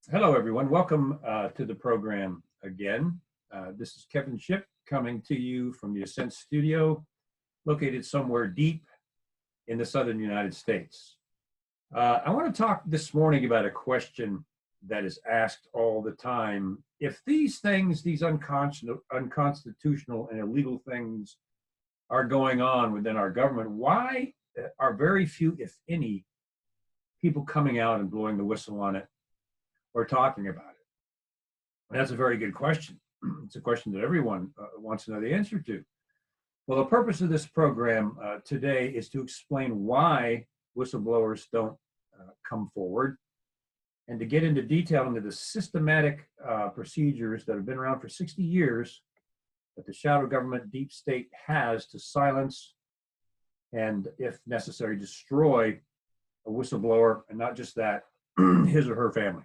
Hello, everyone. Welcome to the program again. This is Kevin Shipp coming to you from the Ascent Studio, located somewhere deep in the southern United States. I want to talk this morning about a question that is asked all the time. If these things, these unconstitutional and illegal things are going on within our government, why are very few, if any, people coming out and blowing the whistle on it or talking about it? And that's a very good question. It's a question that everyone wants to know the answer to. Well, the purpose of this program today is to explain why whistleblowers don't come forward, and to get into detail into the systematic procedures that have been around for 60 years that the shadow government deep state has to silence and, if necessary, destroy a whistleblower, and not just that, his or her family.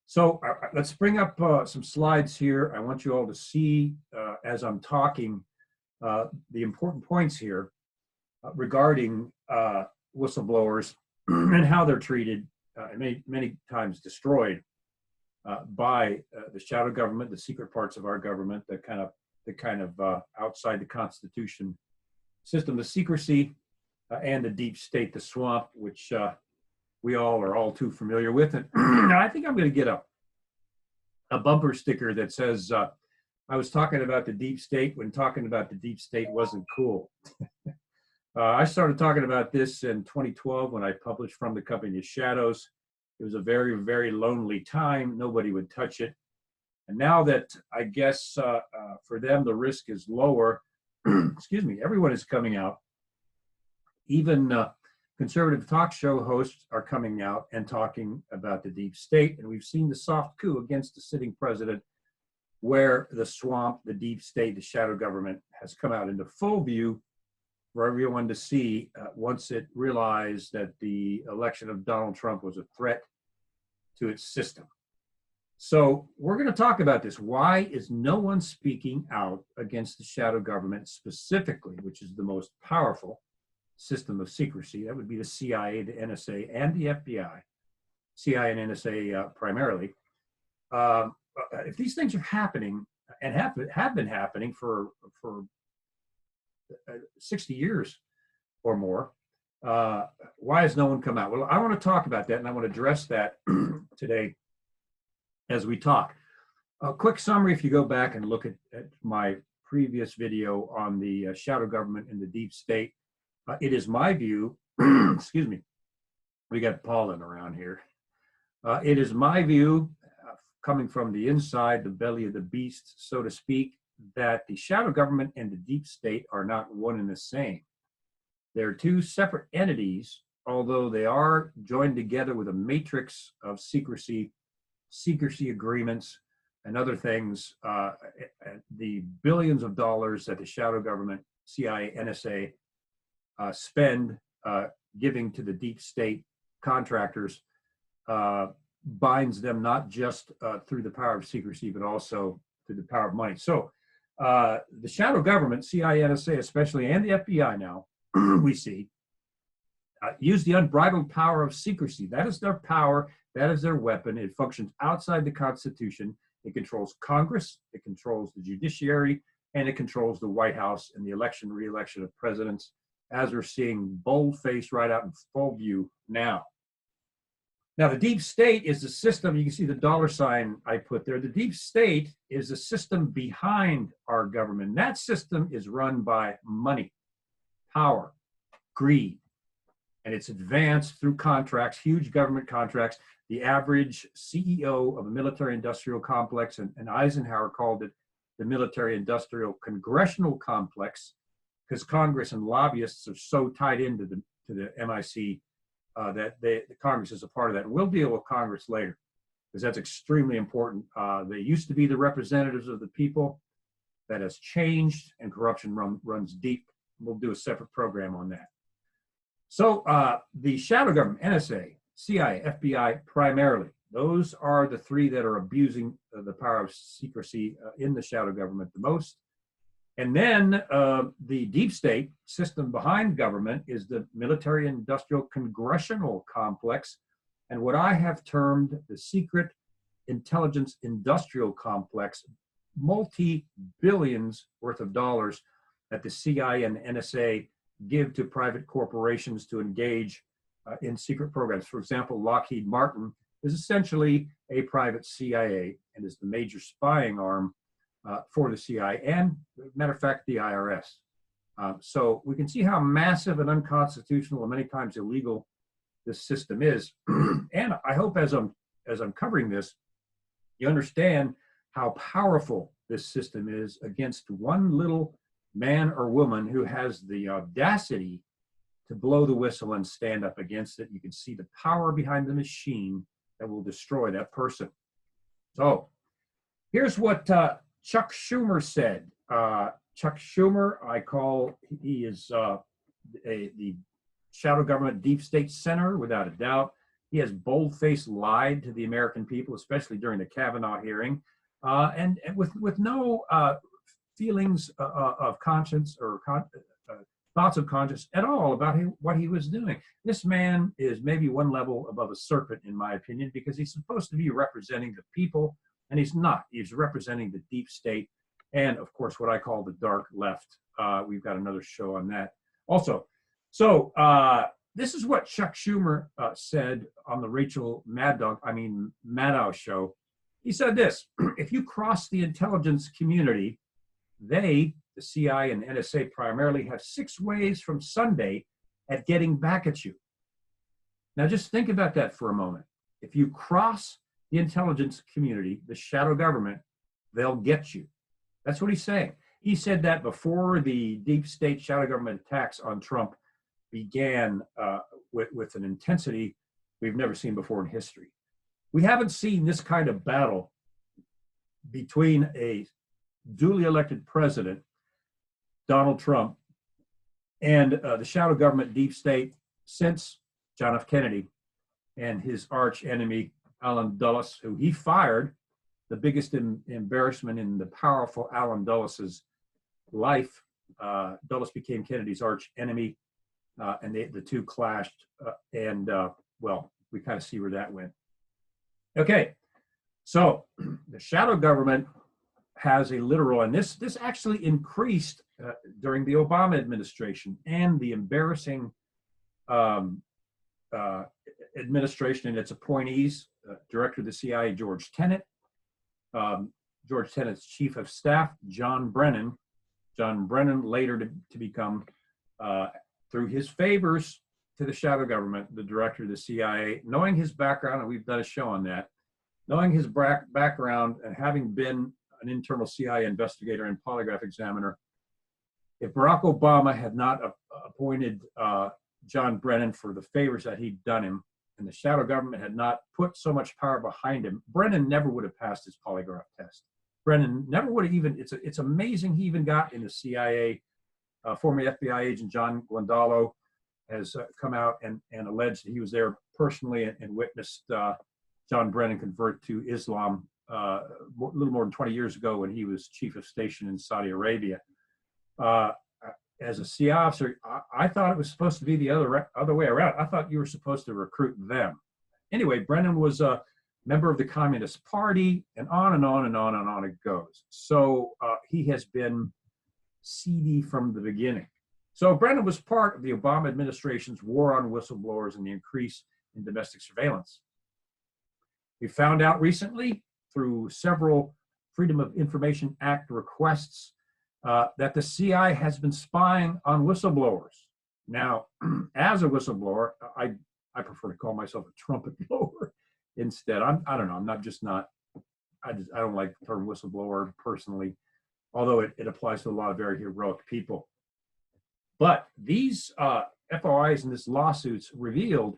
So let's bring up some slides here. I want you all to see, as I'm talking, the important points here regarding whistleblowers and how they're treated and many times destroyed by the shadow government, the secret parts of our government, the kind of outside the Constitution system, the secrecy, and the deep state, the swamp, which we all are all too familiar with. And I think I'm going to get a bumper sticker that says, I was talking about the deep state when talking about the deep state wasn't cool. I started talking about this in 2012 when I published From the Company of Shadows. It was a very, very lonely time. Nobody would touch it. And now that I guess for them the risk is lower, excuse me, everyone is coming out. Even conservative talk show hosts are coming out and talking about the deep state. And we've seen the soft coup against the sitting president, where the swamp, the deep state, the shadow government has come out into full view for everyone to see once it realized that the election of Donald Trump was a threat to its system. So we're going to talk about this. Why is no one speaking out against the shadow government specifically, which is the most powerful system of secrecy? That would be the CIA, the NSA, and the FBI. CIA and NSA primarily. If these things are happening and have been happening for 60 years or more, why has no one come out? Well, I want to talk about that, and I want to address that today as we talk. A quick summary, if you go back and look at my previous video on the shadow government and the deep state, it is my view, excuse me, we got pollen around here. It is my view, coming from the inside, the belly of the beast, so to speak, that the shadow government and the deep state are not one and the same. They're two separate entities, although they are joined together with a matrix of secrecy agreements, and other things. The billions of dollars that the shadow government, CIA, NSA, spend giving to the deep state contractors binds them not just through the power of secrecy, but also through the power of money. So the shadow government, CIA, NSA especially, and the FBI now, we see, use the unbridled power of secrecy. That is their power. That is their weapon. It functions outside the Constitution. It controls Congress. It controls the judiciary, and it controls the White House and the election, re-election of presidents, as we're seeing bold-faced right out in full view now. Now, the deep state is the system. You can see the dollar sign I put there. The deep state is the system behind our government. That system is run by money, power, greed, and it's advanced through contracts, huge government contracts. The average CEO of a military-industrial complex, and Eisenhower called it the military-industrial congressional complex, because Congress and lobbyists are so tied into the MIC that the Congress is a part of that. And we'll deal with Congress later, because that's extremely important. They used to be the representatives of the people. That has changed, and corruption runs deep. We'll do a separate program on that. So the shadow government, NSA, CIA, FBI primarily, those are the three that are abusing the power of secrecy in the shadow government the most. And then the deep state system behind government is the military industrial congressional complex. and what I have termed the secret intelligence industrial complex, multi-billions worth of dollars that the CIA and NSA give to private corporations to engage in secret programs. For example, Lockheed Martin is essentially a private CIA and is the major spying arm for the CIA and, matter of fact, the IRS. So we can see how massive and unconstitutional and many times illegal this system is. And I hope as I'm covering this, you understand how powerful this system is against one little man or woman who has the audacity to blow the whistle and stand up against it. You can see the power behind the machine that will destroy that person. So here's what Chuck Schumer said. Chuck Schumer, he is the shadow government deep state center, without a doubt. He has bold-faced lied to the American people, especially during the Kavanaugh hearing, and with no feelings of conscience or thoughts of conscience at all about what he was doing. This man is maybe one level above a serpent, in my opinion, because he's supposed to be representing the people, and he's not. He's representing the deep state and, of course, what I call the dark left. We've got another show on that also. So this is what Chuck Schumer said on the Rachel Maddow show. He said this: if you cross the intelligence community, the CIA and NSA primarily, have 6 ways from Sunday at getting back at you. Now just think about that for a moment. If you cross the intelligence community, the shadow government, they'll get you. That's what he's saying. He said that before the deep state shadow government attacks on Trump began with an intensity we've never seen before in history. We haven't seen this kind of battle between a duly elected president, Donald Trump, and the shadow government deep state since John F. Kennedy and his arch enemy, Allen Dulles, who he fired, the biggest embarrassment in the powerful Allen Dulles's life. Dulles became Kennedy's arch enemy, and the two clashed, well, we kind of see where that went. Okay, so the shadow government has a literal, and this actually increased during the Obama administration and the embarrassing administration and its appointees, Director of the CIA, George Tenet, George Tenet's chief of staff, John Brennan later to become, through his favors to the shadow government, the director of the CIA, knowing his background, and we've done a show on that, knowing his background and having been an internal CIA investigator and polygraph examiner. If Barack Obama had not appointed John Brennan for the favors that he'd done him, and the shadow government had not put so much power behind him, Brennan never would have passed his polygraph test. Brennan never would have even, it's amazing he even got in the CIA. Former FBI agent John Guandolo has come out and alleged that he was there personally and witnessed John Brennan convert to Islam a little more than 20 years ago when he was chief of station in Saudi Arabia. As a CIA officer, I thought it was supposed to be the other way around. I thought you were supposed to recruit them. Anyway, Brennan was a member of the Communist Party, and on and on and on and on it goes. So he has been seedy from the beginning. So Brennan was part of the Obama administration's war on whistleblowers and the increase in domestic surveillance. We found out recently through several Freedom of Information Act requests that the CIA has been spying on whistleblowers. Now, as a whistleblower, I prefer to call myself a trumpet blower instead. I don't know. I don't like the term whistleblower personally, although it applies to a lot of very heroic people. But these FOIs and this lawsuits revealed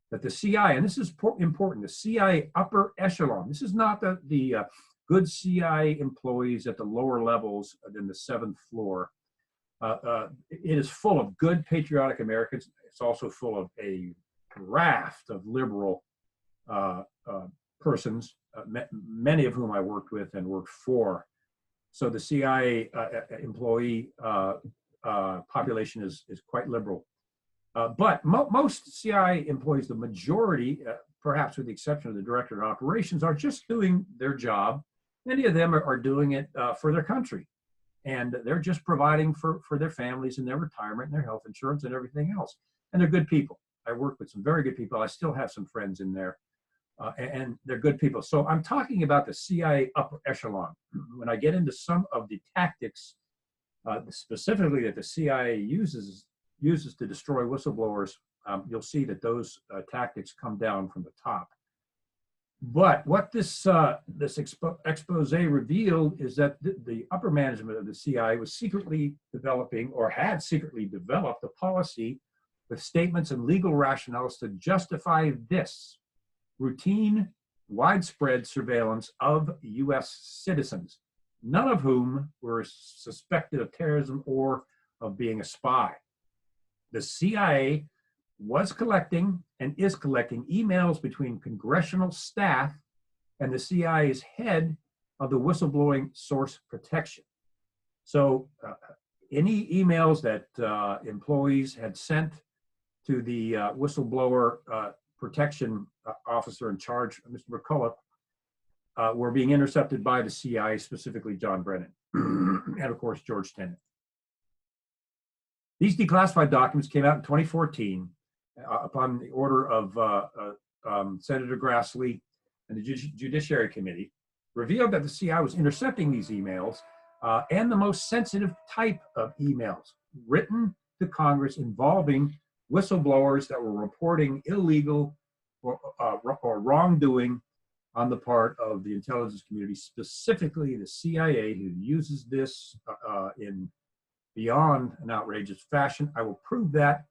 that the CIA, and this is important, the CIA upper echelon, this is not the good CIA employees at the lower levels than the 7th floor. It is full of good patriotic Americans. It's also full of a raft of liberal persons, many of whom I worked with and worked for. So the CIA employee population is quite liberal. But most CIA employees, the majority, perhaps with the exception of the director of operations, are just doing their job. Many of them are doing it for their country. And they're just providing for their families and their retirement and their health insurance and everything else. And they're good people. I work with some very good people. I still have some friends in there, and they're good people. So I'm talking about the CIA upper echelon. When I get into some of the tactics, specifically that the CIA uses to destroy whistleblowers, you'll see that those tactics come down from the top. But what this expose revealed is that the upper management of the CIA was secretly developing, or had secretly developed, a policy with statements and legal rationales to justify this routine, widespread surveillance of U.S. citizens, none of whom were suspected of terrorism or of being a spy. The CIA was collecting and is collecting emails between congressional staff and the CIA's head of the whistleblowing source protection. So any emails that employees had sent to the whistleblower protection officer in charge, Mr. McCullough, were being intercepted by the CIA, specifically John Brennan, and of course, George Tenet. These declassified documents came out in 2014 upon the order of Senator Grassley and the Judiciary Committee, revealed that the CIA was intercepting these emails and the most sensitive type of emails written to Congress involving whistleblowers that were reporting illegal or wrongdoing on the part of the intelligence community, specifically the CIA, who uses this in beyond an outrageous fashion. I will prove that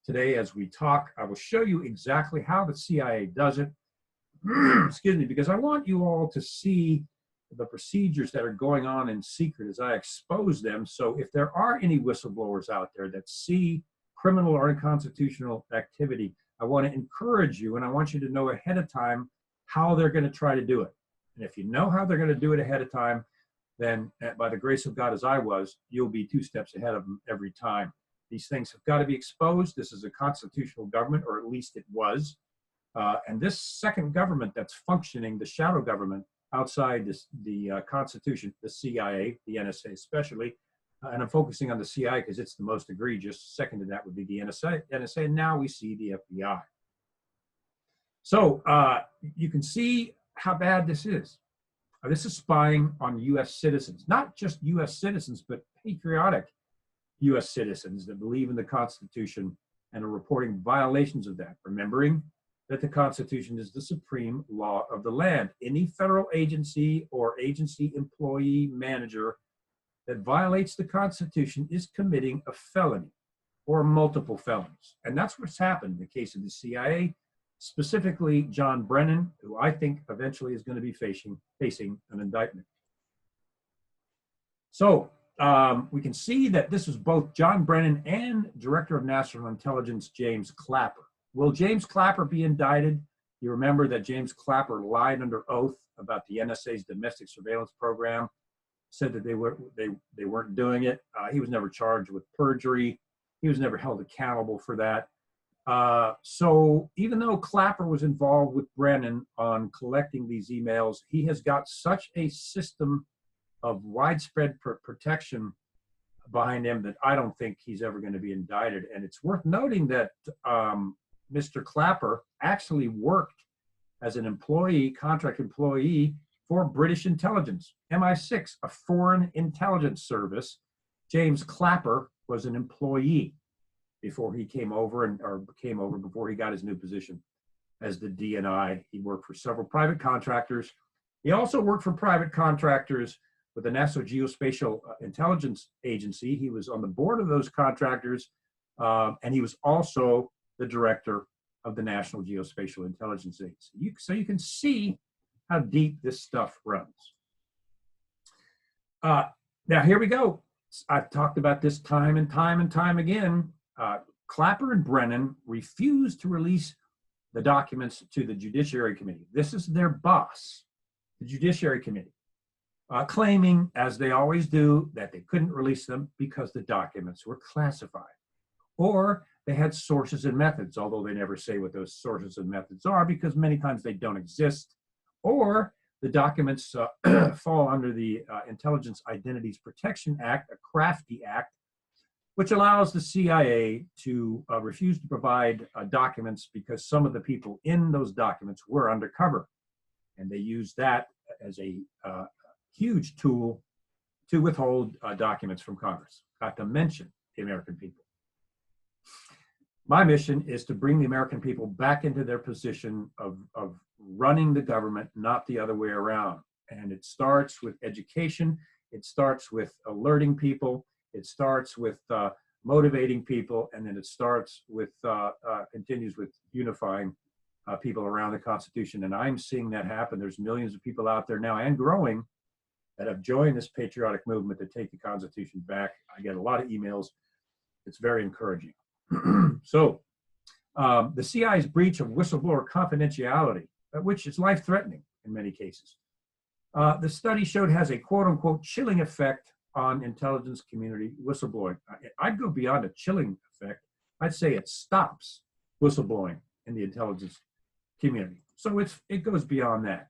today as we talk. I will show you exactly how the CIA does it. Excuse me, because I want you all to see the procedures that are going on in secret as I expose them. So if there are any whistleblowers out there that see criminal or unconstitutional activity, I want to encourage you, and I want you to know ahead of time how they're going to try to do it. And if you know how they're going to do it ahead of time, then by the grace of God, as I was, you'll be 2 steps ahead of them every time. These things have got to be exposed. This is a constitutional government, or at least it was. And this second government that's functioning, the shadow government outside the Constitution, the CIA, the NSA especially, and I'm focusing on the CIA because it's the most egregious. Second to that would be the NSA, and now we see the FBI. So you can see how bad this is. This is spying on U.S. citizens, not just U.S. citizens, but patriotic U.S. citizens that believe in the Constitution and are reporting violations of that, remembering that the Constitution is the supreme law of the land. Any federal agency or agency employee manager that violates the Constitution is committing a felony or multiple felonies. And that's what's happened in the case of the CIA, specifically John Brennan, who I think eventually is going to be facing an indictment. So we can see that this was both John Brennan and Director of National Intelligence James Clapper. Will James Clapper be indicted? You remember that James Clapper lied under oath about the NSA's domestic surveillance program, said that they weren't doing it. He was never charged with perjury. He was never held accountable for that. So even though Clapper was involved with Brennan on collecting these emails, he has got such a system of widespread protection behind him that I don't think he's ever going to be indicted. And it's worth noting that Mr. Clapper actually worked as an employee, contract employee for British intelligence, MI6, a foreign intelligence service. James Clapper was an employee before he came over, before he got his new position as the DNI. He worked for several private contractors. He also worked for private contractors with the National Geospatial Intelligence Agency. He was on the board of those contractors, and he was also the director of the National Geospatial Intelligence Agency. So you can see how deep this stuff runs. Now here we go. I've talked about this time and time again. Clapper and Brennan refused to release the documents to the Judiciary Committee. This is their boss, the Judiciary Committee, claiming, as they always do, that they couldn't release them because the documents were classified, or they had sources and methods, although they never say what those sources and methods are because many times they don't exist, or the documents fall under the Intelligence Identities Protection Act, a crafty act, which allows the CIA to refuse to provide documents because some of the people in those documents were undercover. And they used that as a huge tool to withhold documents from Congress, not to mention the American people. My mission is to bring the American people back into their position of running the government, not the other way around. And it starts with education. It starts with alerting people. It starts with motivating people. And then it starts with, continues with unifying people around the Constitution. And I'm seeing that happen. There's millions of people out there now and growing that have joined this patriotic movement to take the Constitution back. I get a lot of emails. It's very encouraging. So the CIA's breach of whistleblower confidentiality, which is life-threatening in many cases, the study showed has a quote-unquote chilling effect on intelligence community whistleblowing. I'd go beyond a chilling effect. I'd say it stops whistleblowing in the intelligence community. So it goes beyond that.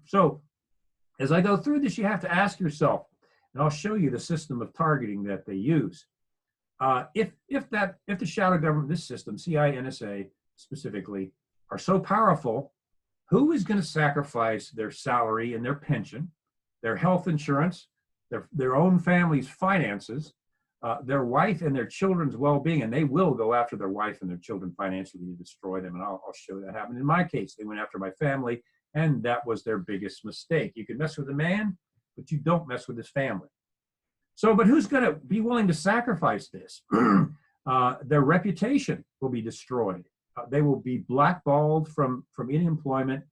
So as I go through this, you have to ask yourself, and I'll show you the system of targeting that they use. If the shadow government, this system, CIA, NSA specifically, are so powerful, who is going to sacrifice their salary and their pension, their health insurance, their own family's finances, their wife and their children's well-being, and they will go after their wife and their children financially to destroy them, and I'll show that happened in my case. They went after my family, and that was their biggest mistake. You can mess with a man, but you don't mess with his family. So, but who's going to be willing to sacrifice this? Their reputation will be destroyed. They will be blackballed from any employment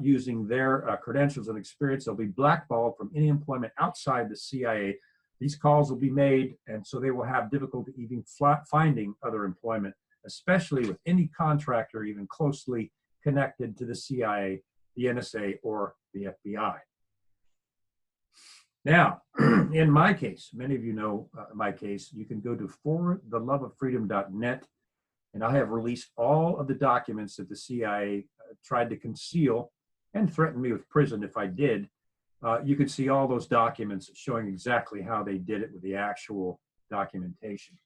using their credentials and experience. They'll be blackballed from any employment outside the CIA. These calls will be made, and so they will have difficulty even finding other employment, especially with any contractor even closely connected to the CIA, the NSA, or the FBI. Now, in my case, many of you know my case, you can go to fortheloveoffreedom.net, and I have released all of the documents that the CIA tried to conceal and threatened me with prison if I did. You can see all those documents showing exactly how they did it with the actual documentation.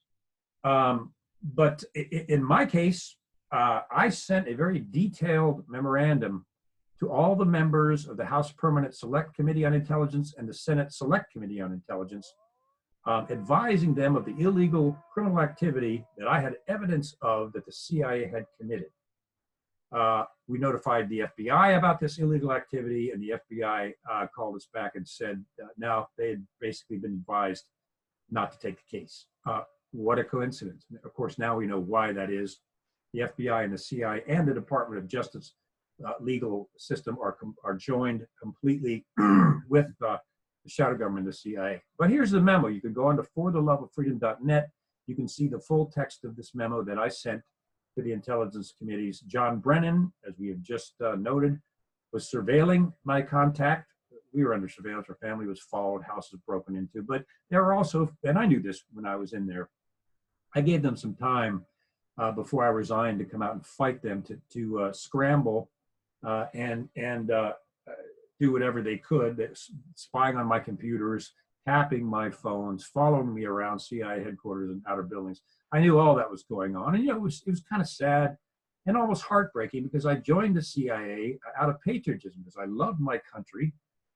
But in my case, I sent a very detailed memorandum to all the members of the House Permanent Select Committee on Intelligence and the Senate Select Committee on Intelligence, advising them of the illegal criminal activity that I had evidence of that the CIA had committed. We notified the FBI about this illegal activity, and the FBI called us back and said now they had basically been advised not to take the case. What a coincidence. Of course, now we know why that is. The FBI and the CIA and the Department of Justice legal system are joined completely with the shadow government, the CIA. But here's the memo. You can go on to fortheloveoffreedom.net. You can see the full text of this memo that I sent to the intelligence committees. John Brennan, as we have just noted, was surveilling my contact. We were under surveillance. Our family was followed, houses broken into. But there were also, and I knew this when I was in there, I gave them some time before I resigned to come out and fight them to scramble and do whatever they could, spying on my computers, tapping my phones, following me around CIA headquarters and outer buildings. I knew all that was going on. And, you know, it was kind of sad and almost heartbreaking because I joined the CIA out of patriotism because I loved my country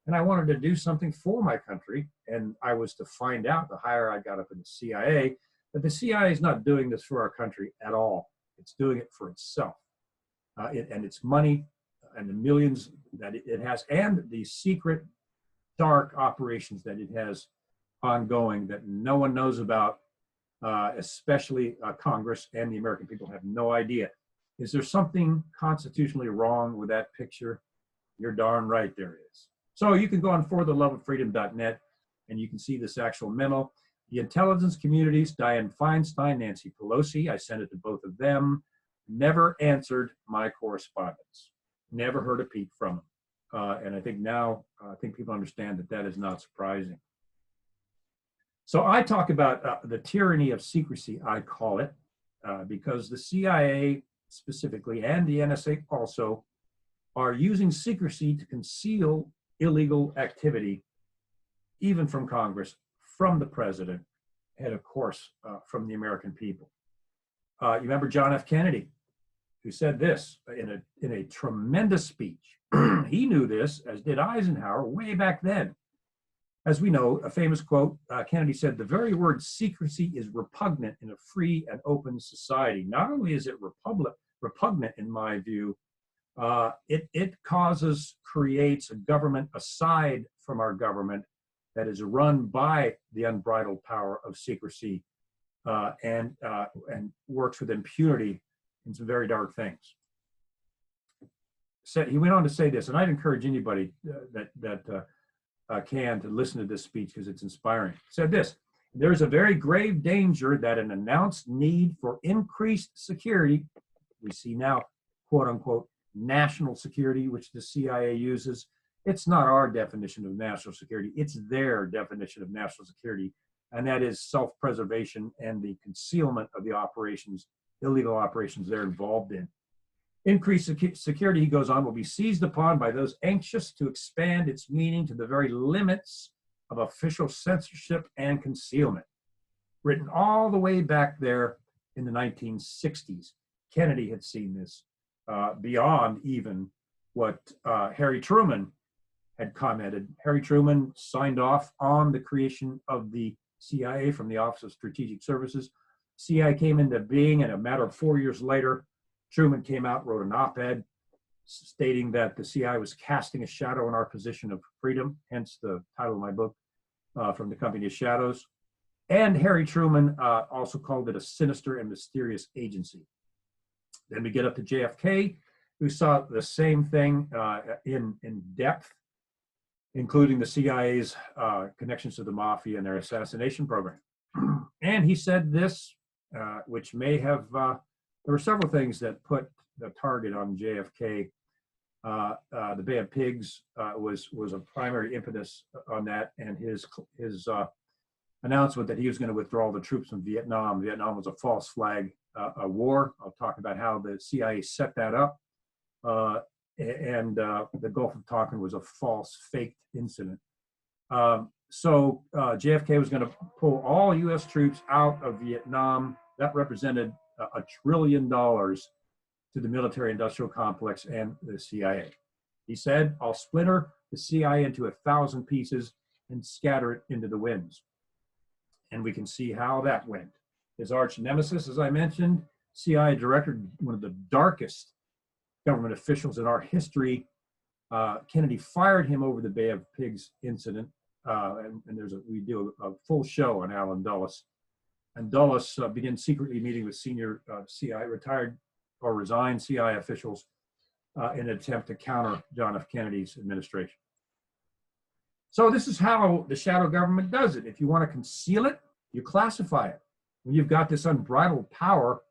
and I wanted to do something for my country. And I was to find out, the higher I got up in the CIA, that the CIA is not doing this for our country at all. It's doing it for itself and its money and the millions that it has, and the secret dark operations that it has ongoing that no one knows about, especially Congress and the American people have no idea. Is there something constitutionally wrong with that picture? You're darn right there is. So you can go on fortheloveoffreedom.net and you can see this actual memo. The intelligence communities, Dianne Feinstein, Nancy Pelosi, I sent it to both of them, never answered my correspondence. Never heard a peep from them. And I think now, I think people understand that that is not surprising. So I talk about the tyranny of secrecy, I call it. because the CIA specifically and the NSA also are using secrecy to conceal illegal activity, even from Congress, from the president, and of course, from the American people. You remember John F. Kennedy, who said this in a tremendous speech. He knew this, as did Eisenhower, way back then. As we know, a famous quote, Kennedy said, "The very word secrecy is repugnant in a free and open society." Not only is it repugnant in my view, it creates a government aside from our government that is run by the unbridled power of secrecy and works with impunity in some very dark things. He went on to say this, and I'd encourage anybody that can to listen to this speech because it's inspiring. He said this: "There's a very grave danger that an announced need for increased security," we see now, quote unquote, national security, which the CIA uses. It's not our definition of national security, it's their definition of national security, and that is self-preservation and the concealment of the operations, illegal operations they're involved in. Increased security, he goes on, will be seized upon by those anxious to expand its meaning to the very limits of official censorship and concealment. Written all the way back there in the 1960s. Kennedy had seen this beyond even what Harry Truman had commented. Harry Truman signed off on the creation of the CIA from the Office of Strategic Services. CIA came into being, and a matter of 4 years later, Truman came out, wrote an op-ed stating that the CIA was casting a shadow on our position of freedom, hence the title of my book, From the Company of Shadows. And Harry Truman also called it a sinister and mysterious agency. Then we get up to JFK, who saw the same thing in depth, including the CIA's connections to the mafia and their assassination program. And he said this, which may have, there were several things that put the target on JFK. The Bay of Pigs was a primary impetus on that, and his announcement that he was going to withdraw the troops from Vietnam. Vietnam was a false flag war. I'll talk about how the CIA set that up. And the Gulf of Tonkin was a false, faked incident. So JFK was going to pull all U.S. troops out of Vietnam. That represented $1 trillion to the military-industrial complex and the CIA. He said, "I'll splinter the CIA into 1,000 pieces and scatter it into the winds." And we can see how that went. His arch nemesis, as I mentioned, CIA director, one of the darkest government officials in our history, Kennedy fired him over the Bay of Pigs incident. And we do a full show on Allen Dulles. And Dulles began secretly meeting with senior CIA, retired or resigned CIA officials in an attempt to counter John F. Kennedy's administration. So this is how the shadow government does it. If you want to conceal it, you classify it. When you've got this unbridled power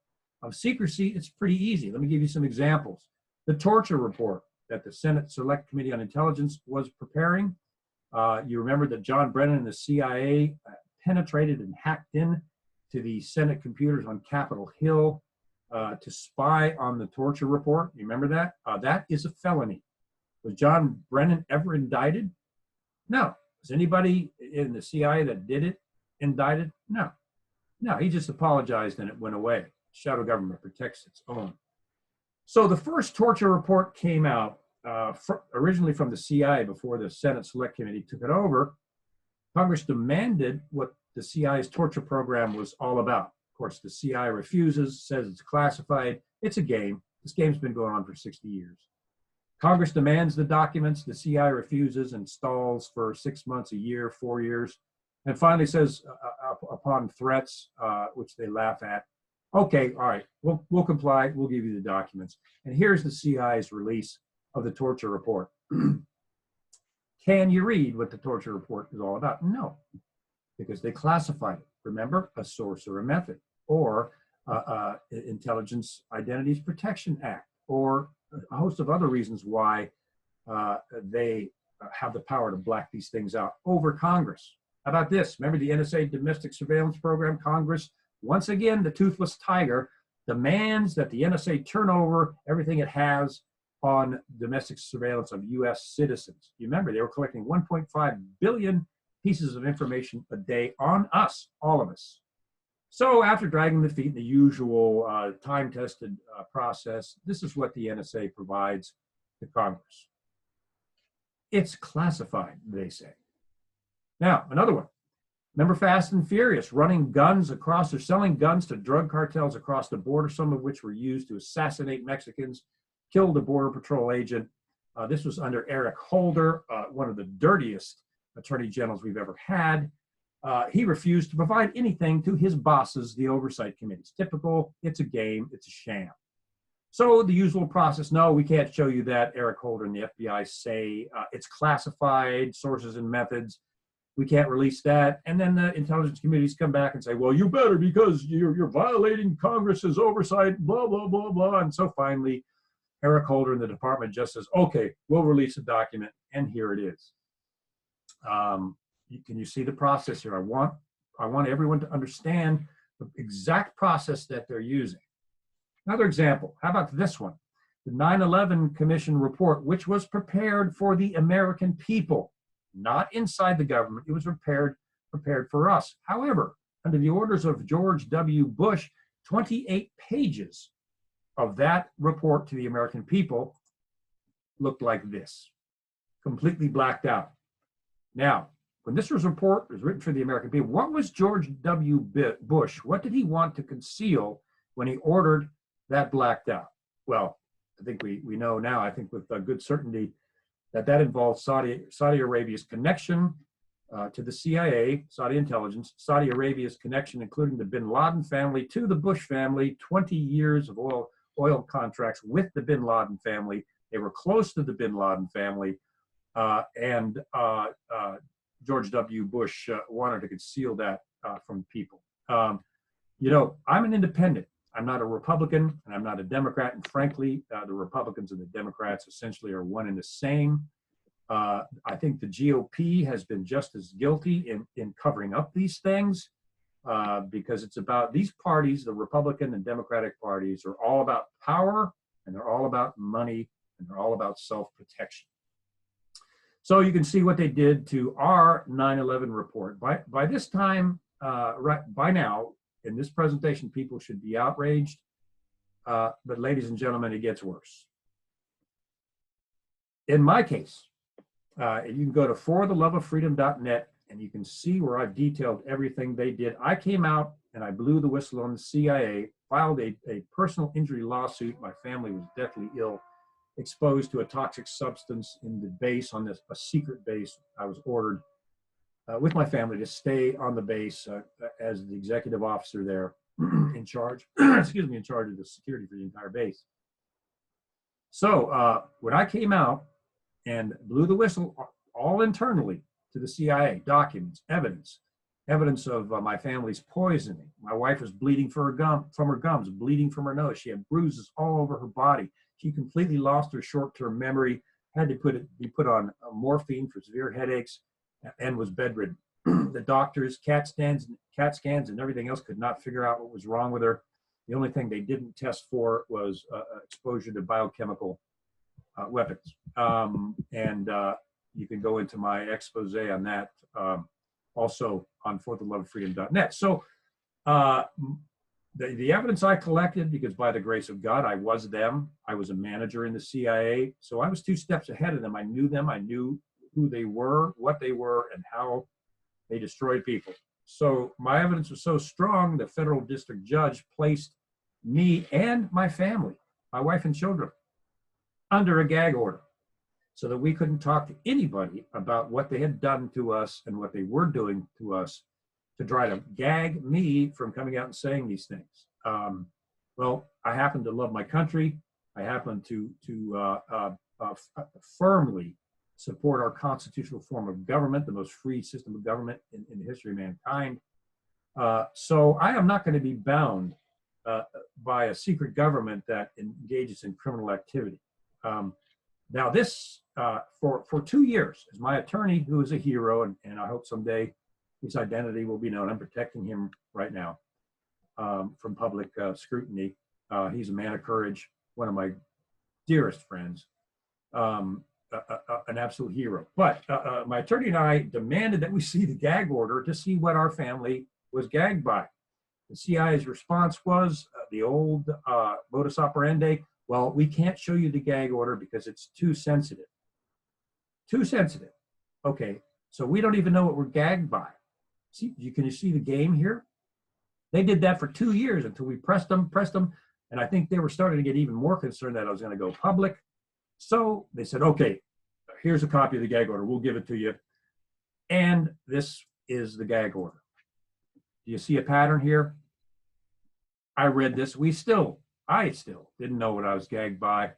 of secrecy, it's pretty easy. Let me give you some examples. The torture report that the Senate Select Committee on Intelligence was preparing. You remember that John Brennan and the CIA penetrated and hacked in to the Senate computers on Capitol Hill to spy on the torture report. You remember that? That is a felony. Was John Brennan ever indicted? No. Was anybody in the CIA that did it indicted? No. No, he just apologized and it went away. Shadow government protects its own. So the first torture report came out originally from the CIA before the Senate Select Committee took it over. Congress demanded what the CIA's torture program was all about. Of course, the CIA refuses, says it's classified. It's a game. This game's been going on for 60 years. Congress demands the documents. The CIA refuses and stalls for 6 months, a year, 4 years, and finally says, upon threats, which they laugh at, okay, all right, we'll comply. We'll give you the documents. And here's the CIA's release of the torture report. Can you read what the torture report is all about? No, because they classified it. Remember, a source or a method, or Intelligence Identities Protection Act, or a host of other reasons why they have the power to black these things out over Congress. How about this? Remember the NSA domestic surveillance program? Congress, once again, the toothless tiger, demands that the NSA turn over everything it has on domestic surveillance of U.S. citizens. You remember, they were collecting 1.5 billion pieces of information a day on us, all of us. So after dragging the feet in the usual time-tested process, this is what the NSA provides to Congress. It's classified, they say. Now, another one. Remember Fast and Furious, running guns across or selling guns to drug cartels across the border, some of which were used to assassinate Mexicans, killed a Border Patrol agent. This was under Eric Holder, one of the dirtiest attorney generals we've ever had. He refused to provide anything to his bosses, the oversight committees. Typical, it's a game, it's a sham. So the usual process, no, we can't show you that. Eric Holder and the FBI say it's classified, sources and methods. We can't release that. And then the intelligence committees come back and say, well, you better because you're violating Congress's oversight, blah, blah, blah, blah. And so finally, Eric Holder and the department just says, okay, we'll release a document, and here it is. Can you see the process here? I want everyone to understand the exact process that they're using. Another example, how about this one? The 9/11 Commission report, which was prepared for the American people, not inside the government. It was prepared for us. However, under the orders of George W. Bush, 28 pages of that report to the American people looked like this, completely blacked out. Now, when this report was written for the American people, what was George W. Bush? What did he want to conceal when he ordered that blacked out? Well, I think we know now, I think with good certainty, that involves Saudi Arabia's connection to the CIA, Saudi intelligence, Saudi Arabia's connection, including the bin Laden family, to the Bush family, 20 years of oil contracts with the bin Laden family. They were close to the bin Laden family, and George W. Bush wanted to conceal that from people. You know, I'm an independent. I'm not a Republican, and I'm not a Democrat. And frankly, the Republicans and the Democrats essentially are one and the same. I think the GOP has been just as guilty in covering up these things because it's about these parties, the Republican and Democratic parties, are all about power, and they're all about money, and they're all about self-protection. So you can see what they did to our 9/11 report. By this time, by now, in this presentation, people should be outraged. But ladies and gentlemen, it gets worse. In my case, you can go to fortheloveoffreedom.net and you can see where I've detailed everything they did. I came out and I blew the whistle on the CIA, filed a personal injury lawsuit. My family was deathly ill, exposed to a toxic substance in the base, on a secret base. I was ordered with my family to stay on the base as the executive officer there in charge, in charge of the security for the entire base. So when I came out and blew the whistle all internally to the CIA, documents, evidence of my family's poisoning. My wife was bleeding from her gums, bleeding from her nose. She had bruises all over her body. She completely lost her short-term memory, had to be put on morphine for severe headaches, and was bedridden. The doctors, CAT scans and everything else could not figure out what was wrong with her. The only thing they didn't test for was exposure to biochemical weapons. You can go into my expose on that also on fortheloveoffreedom.net. So the evidence I collected, because by the grace of God, I was them. I was a manager in the CIA. So I was 2 steps ahead of them. I knew them. I knew who they were, what they were, and how they destroyed people. So my evidence was so strong, the federal district judge placed me and my family, my wife and children, under a gag order so that we couldn't talk to anybody about what they had done to us and what they were doing to us to try to gag me from coming out and saying these things. Well, I happen to love my country. I happen to firmly support our constitutional form of government, the most free system of government in the history of mankind. So I am not going to be bound by a secret government that engages in criminal activity. Now this, for 2 years, as my attorney, who is a hero, and I hope someday his identity will be known. I'm protecting him right now from public scrutiny. He's a man of courage, one of my dearest friends, an absolute hero. But my attorney and I demanded that we see the gag order to see what our family was gagged by. The CIA's response was the old modus operandi. Well, we can't show you the gag order because it's too sensitive. Too sensitive. Okay, so we don't even know what we're gagged by. See, can you see the game here? They did that for 2 years until we pressed them, and I think they were starting to get even more concerned that I was going to go public. So they said, okay, here's a copy of the gag order. We'll give it to you. And this is the gag order. Do you see a pattern here? I read this. I still didn't know what I was gagged by.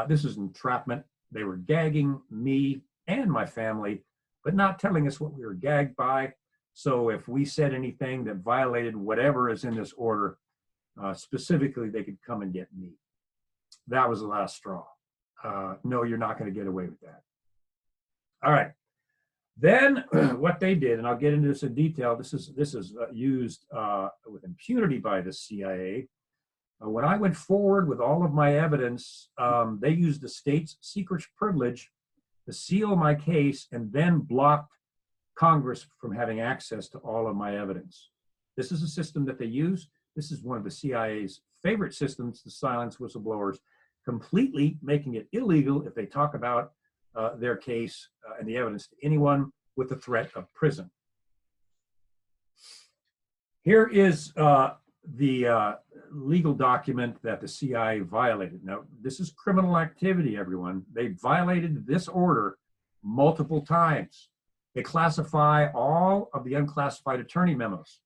This is entrapment. They were gagging me and my family, but not telling us what we were gagged by. So if we said anything that violated whatever is in this order, specifically, they could come and get me. That was the last straw. No, you're not going to get away with that. All right. Then what they did, and I'll get into this in detail, this is used with impunity by the CIA. When I went forward with all of my evidence, they used the state's secret privilege to seal my case and then blocked Congress from having access to all of my evidence. This is a system that they use. This is one of the CIA's favorite systems to silence whistleblowers, completely making it illegal if they talk about their case and the evidence to anyone with the threat of prison. Here is the legal document that the CIA violated. Now, this is criminal activity, everyone. They violated this order multiple times. They classify all of the unclassified attorney memos.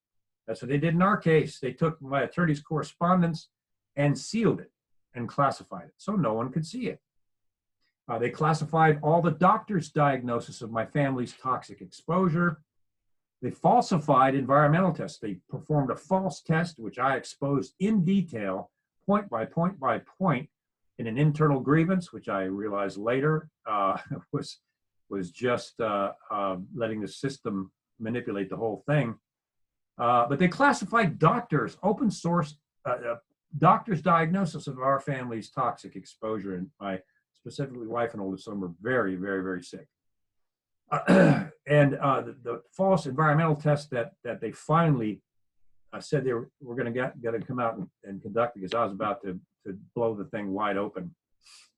That's what they did in our case. They took my attorney's correspondence and sealed it and classified it so no one could see it. They classified all the doctor's diagnosis of my family's toxic exposure. They falsified environmental tests. They performed a false test, which I exposed in detail, point by point by point, in an internal grievance, which I realized later was just letting the system manipulate the whole thing. But they classified doctors, open source doctor's diagnosis of our family's toxic exposure, and my specifically wife and oldest son were very, very, very sick. And the false environmental test that they finally said they were going to come out and conduct, because I was about to blow the thing wide open.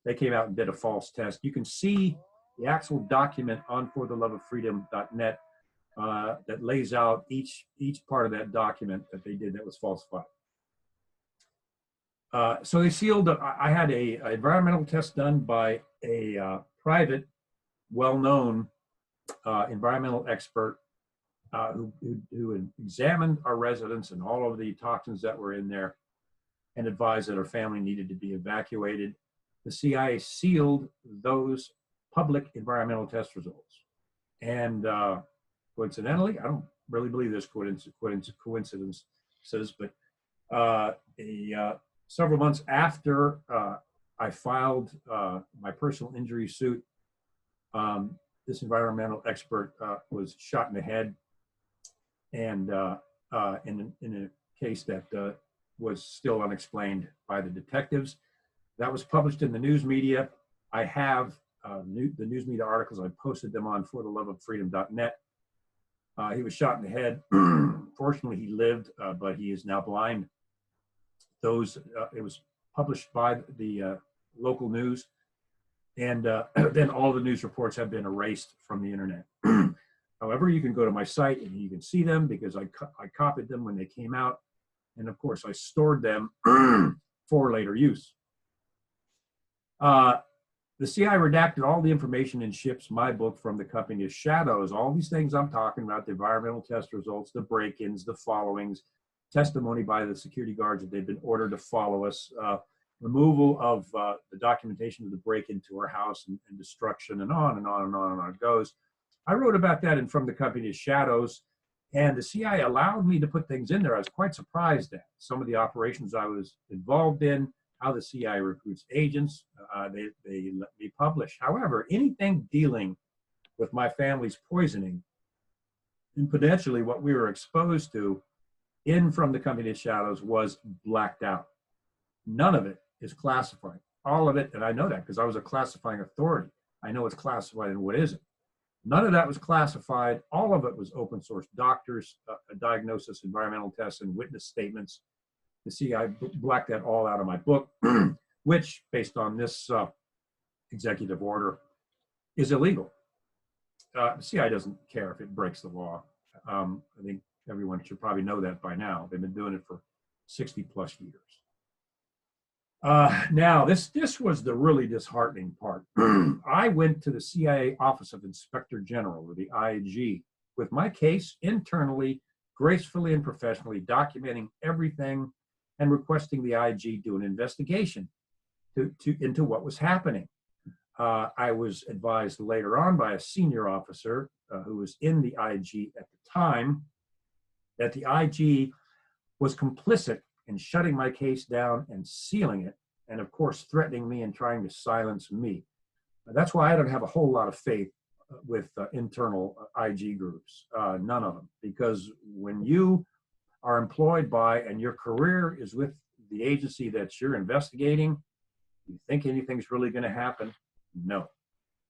They came out and did a false test. You can see the actual document on fortheloveoffreedom.net that lays out each part of that document that they did that was falsified. So they sealed. I had a environmental test done by a private, well-known environmental expert who had examined our residence and all of the toxins that were in there and advised that our family needed to be evacuated. The CIA sealed those public environmental test results. And coincidentally, I don't really believe there's coincidences, but several months after I filed my personal injury suit, this environmental expert was shot in the head, and in a case that was still unexplained by the detectives. That was published in the news media. I have the news media articles. I posted them on fortheloveoffreedom.net. He was shot in the head. Fortunately, he lived, but he is now blind. It was published by the local news, and then all the news reports have been erased from the internet. However, you can go to my site and you can see them, because I copied them when they came out, and of course I stored them for later use. The CIA redacted all the information in Shipp's My Book from the company of shadows. All these things I'm talking about, the environmental test results, the break-ins, the followings, testimony by the security guards that they've been ordered to follow us, removal of the documentation of the break into our house and destruction, and on and on and on and on it goes. I wrote about that in From the Company of Shadows, and the CIA allowed me to put things in there. I was quite surprised at some of the operations I was involved in, how the CIA recruits agents. They let me publish. However, anything dealing with my family's poisoning, and potentially what we were exposed to in From the Company of Shadows, was blacked out. None of it is classified. All of it, and I know that because I was a classifying authority. I know what's classified and what isn't. None of that was classified. All of it was open source. Doctors, a diagnosis, environmental tests, and witness statements. You see, I blacked that all out of my book, which, based on this executive order, is illegal. The CIA doesn't care if it breaks the law. I think everyone should probably know that by now. They've been doing it for 60 plus years. Now, this was the really disheartening part. I went to the CIA Office of Inspector General, or the IG, with my case internally, gracefully and professionally, documenting everything and requesting the IG do an investigation into what was happening. I was advised later on by a senior officer who was in the IG at the time that the IG was complicit in shutting my case down and sealing it, and of course threatening me and trying to silence me. That's why I don't have a whole lot of faith with internal IG groups, none of them, because when you are employed by and your career is with the agency that you're investigating, you think anything's really going to happen? No.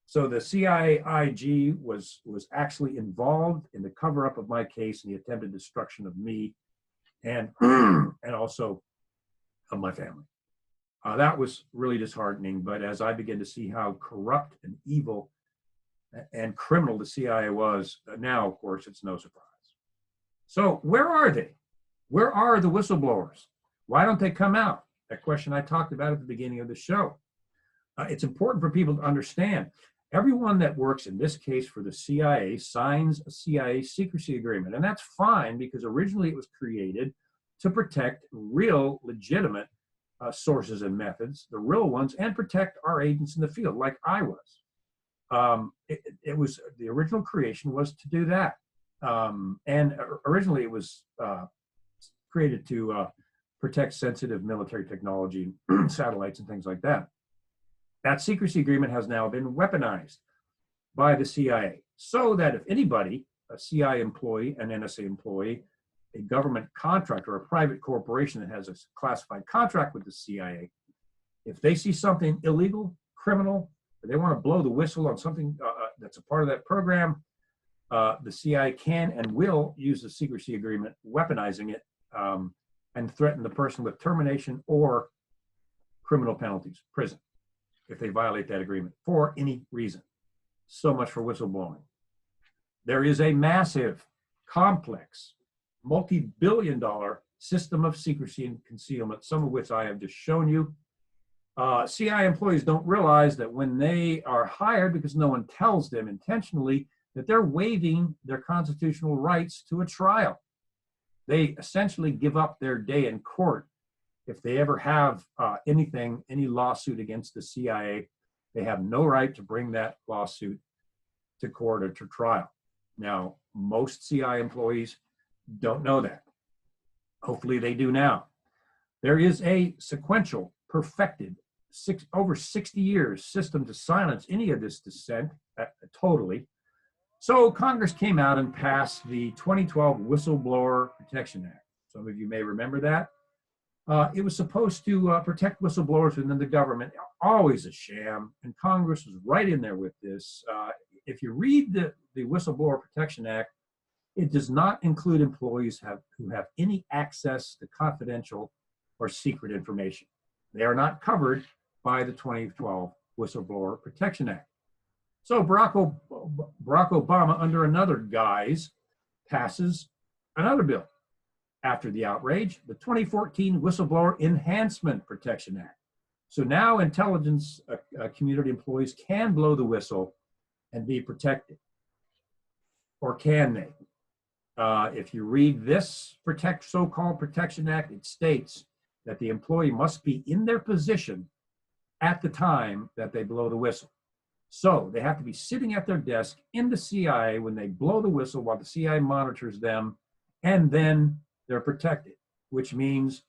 So the CIA IG was actually involved in the cover-up of my case and the attempted destruction of me and also of my family. That was really disheartening, but as I began to see how corrupt and evil and criminal the CIA was, now, of course, it's no surprise. So where are they? Where are the whistleblowers? Why don't they come out? That question I talked about at the beginning of the show. It's important for people to understand. Everyone that works in this case for the CIA signs a CIA secrecy agreement, and that's fine because originally it was created to protect real, legitimate sources and methods, the real ones, and protect our agents in the field, like I was. It was the original creation was to do that, and originally it was created to protect sensitive military technology, satellites, and things like that. That secrecy agreement has now been weaponized by the CIA, so that if anybody, a CIA employee, an NSA employee, a government contractor, or a private corporation that has a classified contract with the CIA, if they see something illegal, criminal, or they want to blow the whistle on something that's a part of that program, the CIA can and will use the secrecy agreement, weaponizing it, and threaten the person with termination or criminal penalties, prison, if they violate that agreement for any reason. So much for whistleblowing. There is a massive, complex, multi-billion-dollar system of secrecy and concealment, some of which I have just shown you. CIA employees don't realize that when they are hired, because no one tells them intentionally, that they're waiving their constitutional rights to a trial. They essentially give up their day in court. If they ever have any lawsuit against the CIA, they have no right to bring that lawsuit to court or to trial. Now, most CIA employees don't know that. Hopefully they do now. There is a sequential, perfected, over 60 years system to silence any of this dissent totally. So Congress came out and passed the 2012 Whistleblower Protection Act. Some of you may remember that. It was supposed to protect whistleblowers within the government, always a sham, and Congress was right in there with this. If you read the Whistleblower Protection Act, it does not include employees who have any access to confidential or secret information. They are not covered by the 2012 Whistleblower Protection Act. So Barack Obama, under another guise, passes another bill. After the outrage, the 2014 Whistleblower Enhancement Protection Act. So now intelligence community employees can blow the whistle and be protected. Or can they? If you read this so-called Protection Act, it states that the employee must be in their position at the time that they blow the whistle. So they have to be sitting at their desk in the CIA when they blow the whistle while the CIA monitors them, and then they're protected, which means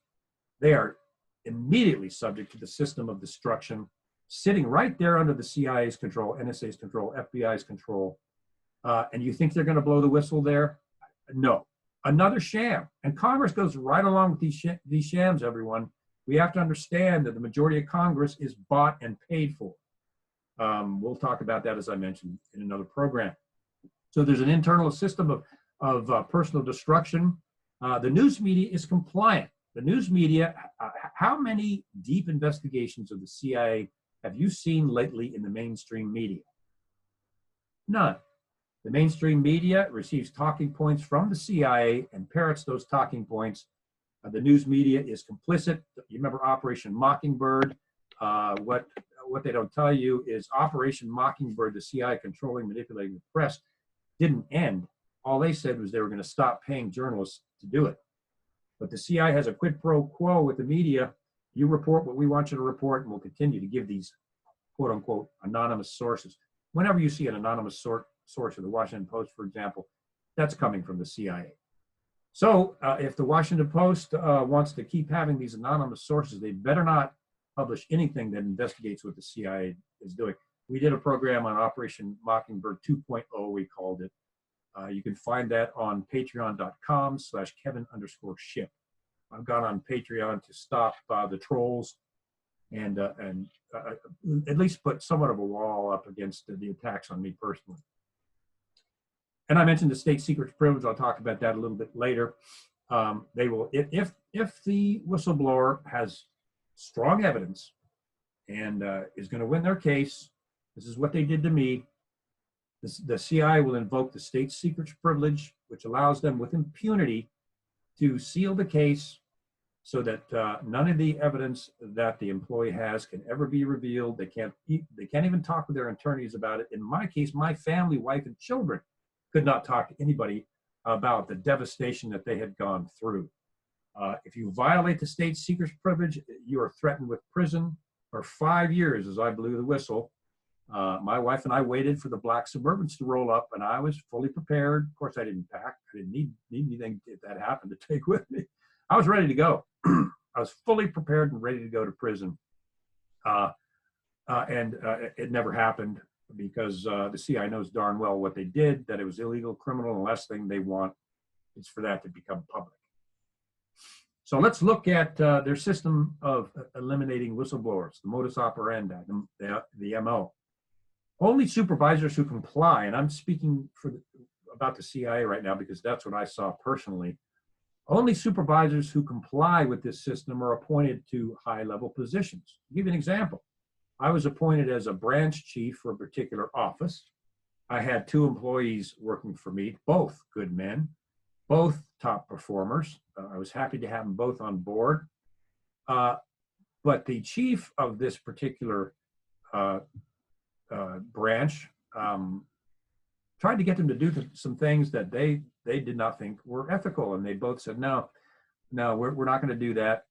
they are immediately subject to the system of destruction, sitting right there under the CIA's control, NSA's control, FBI's control. And you think they're going to blow the whistle there? No. Another sham. And Congress goes right along with these shams, everyone. We have to understand that the majority of Congress is bought and paid for. We'll talk about that, as I mentioned, in another program. So there's an internal system of personal destruction. The news media is compliant. The news media, how many deep investigations of the CIA have you seen lately in the mainstream media? None. The mainstream media receives talking points from the CIA and parrots those talking points. The news media is complicit. You remember Operation Mockingbird? What they don't tell you is Operation Mockingbird, the CIA controlling, manipulating the press, didn't end. All they said was they were going to stop paying journalists to do it. But the CIA has a quid pro quo with the media. You report what we want you to report, and we'll continue to give these quote unquote anonymous sources. Whenever you see an anonymous source of the Washington Post, for example, that's coming from the CIA. So if the Washington Post wants to keep having these anonymous sources, they better not publish anything that investigates what the CIA is doing. We did a program on Operation Mockingbird 2.0, we called it. You can find that on patreon.com/Kevin_Shipp. I've gone on Patreon to stop the trolls and at least put somewhat of a wall up against the attacks on me personally. And I mentioned the state secrets privilege. I'll talk about that a little bit later. They will, if the whistleblower has strong evidence and is going to win their case, this is what they did to me. The CIA will invoke the state secrets privilege, which allows them with impunity to seal the case so that none of the evidence that the employee has can ever be revealed. They can't even talk with their attorneys about it. In my case, my family, wife, and children could not talk to anybody about the devastation that they had gone through. If you violate the state secrets privilege, you are threatened with prison for 5 years as I blew the whistle. My wife and I waited for the black Suburbans to roll up, and I was fully prepared. Of course, I didn't pack. I didn't need anything if that happened to take with me. I was ready to go. I was fully prepared and ready to go to prison. And it never happened because the CIA knows darn well what they did, that it was illegal, criminal, and the last thing they want is for that to become public. So let's look at their system of eliminating whistleblowers, the modus operandi, the MO. Only supervisors who comply, and I'm speaking about the CIA right now because that's what I saw personally. Only supervisors who comply with this system are appointed to high-level positions. I'll give you an example. I was appointed as a branch chief for a particular office. I had 2 employees working for me, both good men, both top performers. I was happy to have them both on board. But the chief of this particular branch tried to get them to do some things that they did not think were ethical, and they both said, no, we're not going to do that.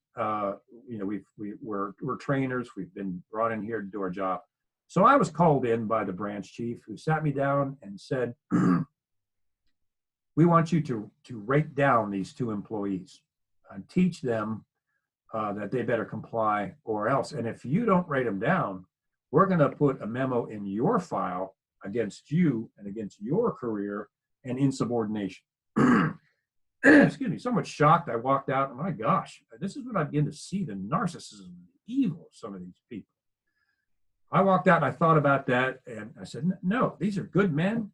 We're trainers. We've been brought in here to do our job. So I was called in by the branch chief, who sat me down and said, we want you to rate down these 2 employees and teach them that they better comply or else. And if you don't rate them down, we're going to put a memo in your file against you and against your career and insubordination. Excuse me, so much shocked. I walked out, and my gosh, this is when I begin to see the narcissism and the evil of some of these people. I walked out and I thought about that, and I said, no, these are good men.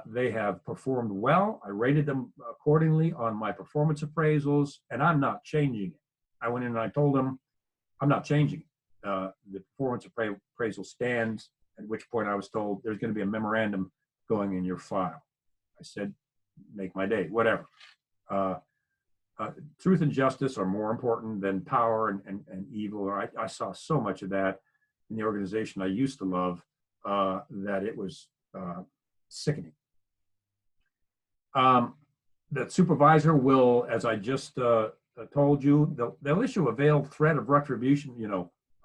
They have performed well. I rated them accordingly on my performance appraisals, and I'm not changing it. I went in and I told them, I'm not changing it. The performance appraisal stands, at which point I was told there's going to be a memorandum going in your file. I said, make my day, whatever. Truth and justice are more important than power and evil. I saw so much of that in the organization I used to love that it was sickening. The supervisor will, as I just told you, they'll issue a veiled threat of retribution.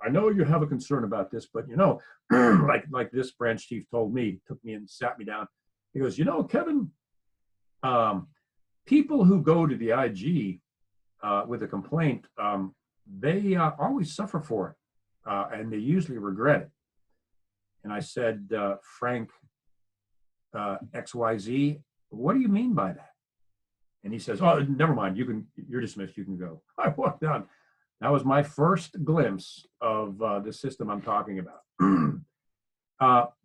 I know you have a concern about this, but like this branch chief told me, took me and sat me down. He goes, Kevin, people who go to the IG with a complaint, they always suffer for it, and they usually regret it. And I said, Frank, XYZ, what do you mean by that? And he says, oh, never mind, you're dismissed, you can go. I walked down. That was my first glimpse of the system I'm talking about.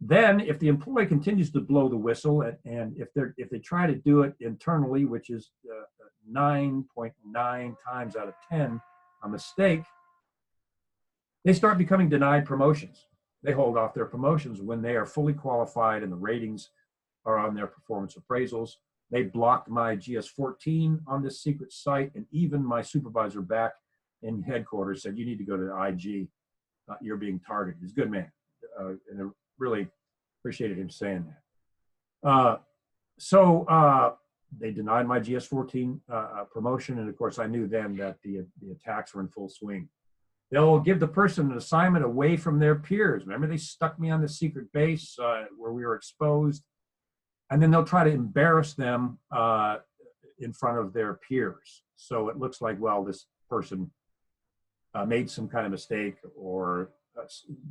Then, if the employee continues to blow the whistle, and if they try to do it internally, which is 9.9 times out of 10 a mistake, they start becoming denied promotions. They hold off their promotions when they are fully qualified and the ratings are on their performance appraisals. They blocked my GS-14 on this secret site, and even my supervisor back in headquarters said, "You need to go to the IG. You're being targeted." He's a good man, and I really appreciated him saying that. So they denied my GS-14 promotion, and of course I knew then that the attacks were in full swing. They'll give the person an assignment away from their peers. Remember, they stuck me on the secret base where we were exposed, and then they'll try to embarrass them in front of their peers. So it looks like, well, this person made some kind of mistake, or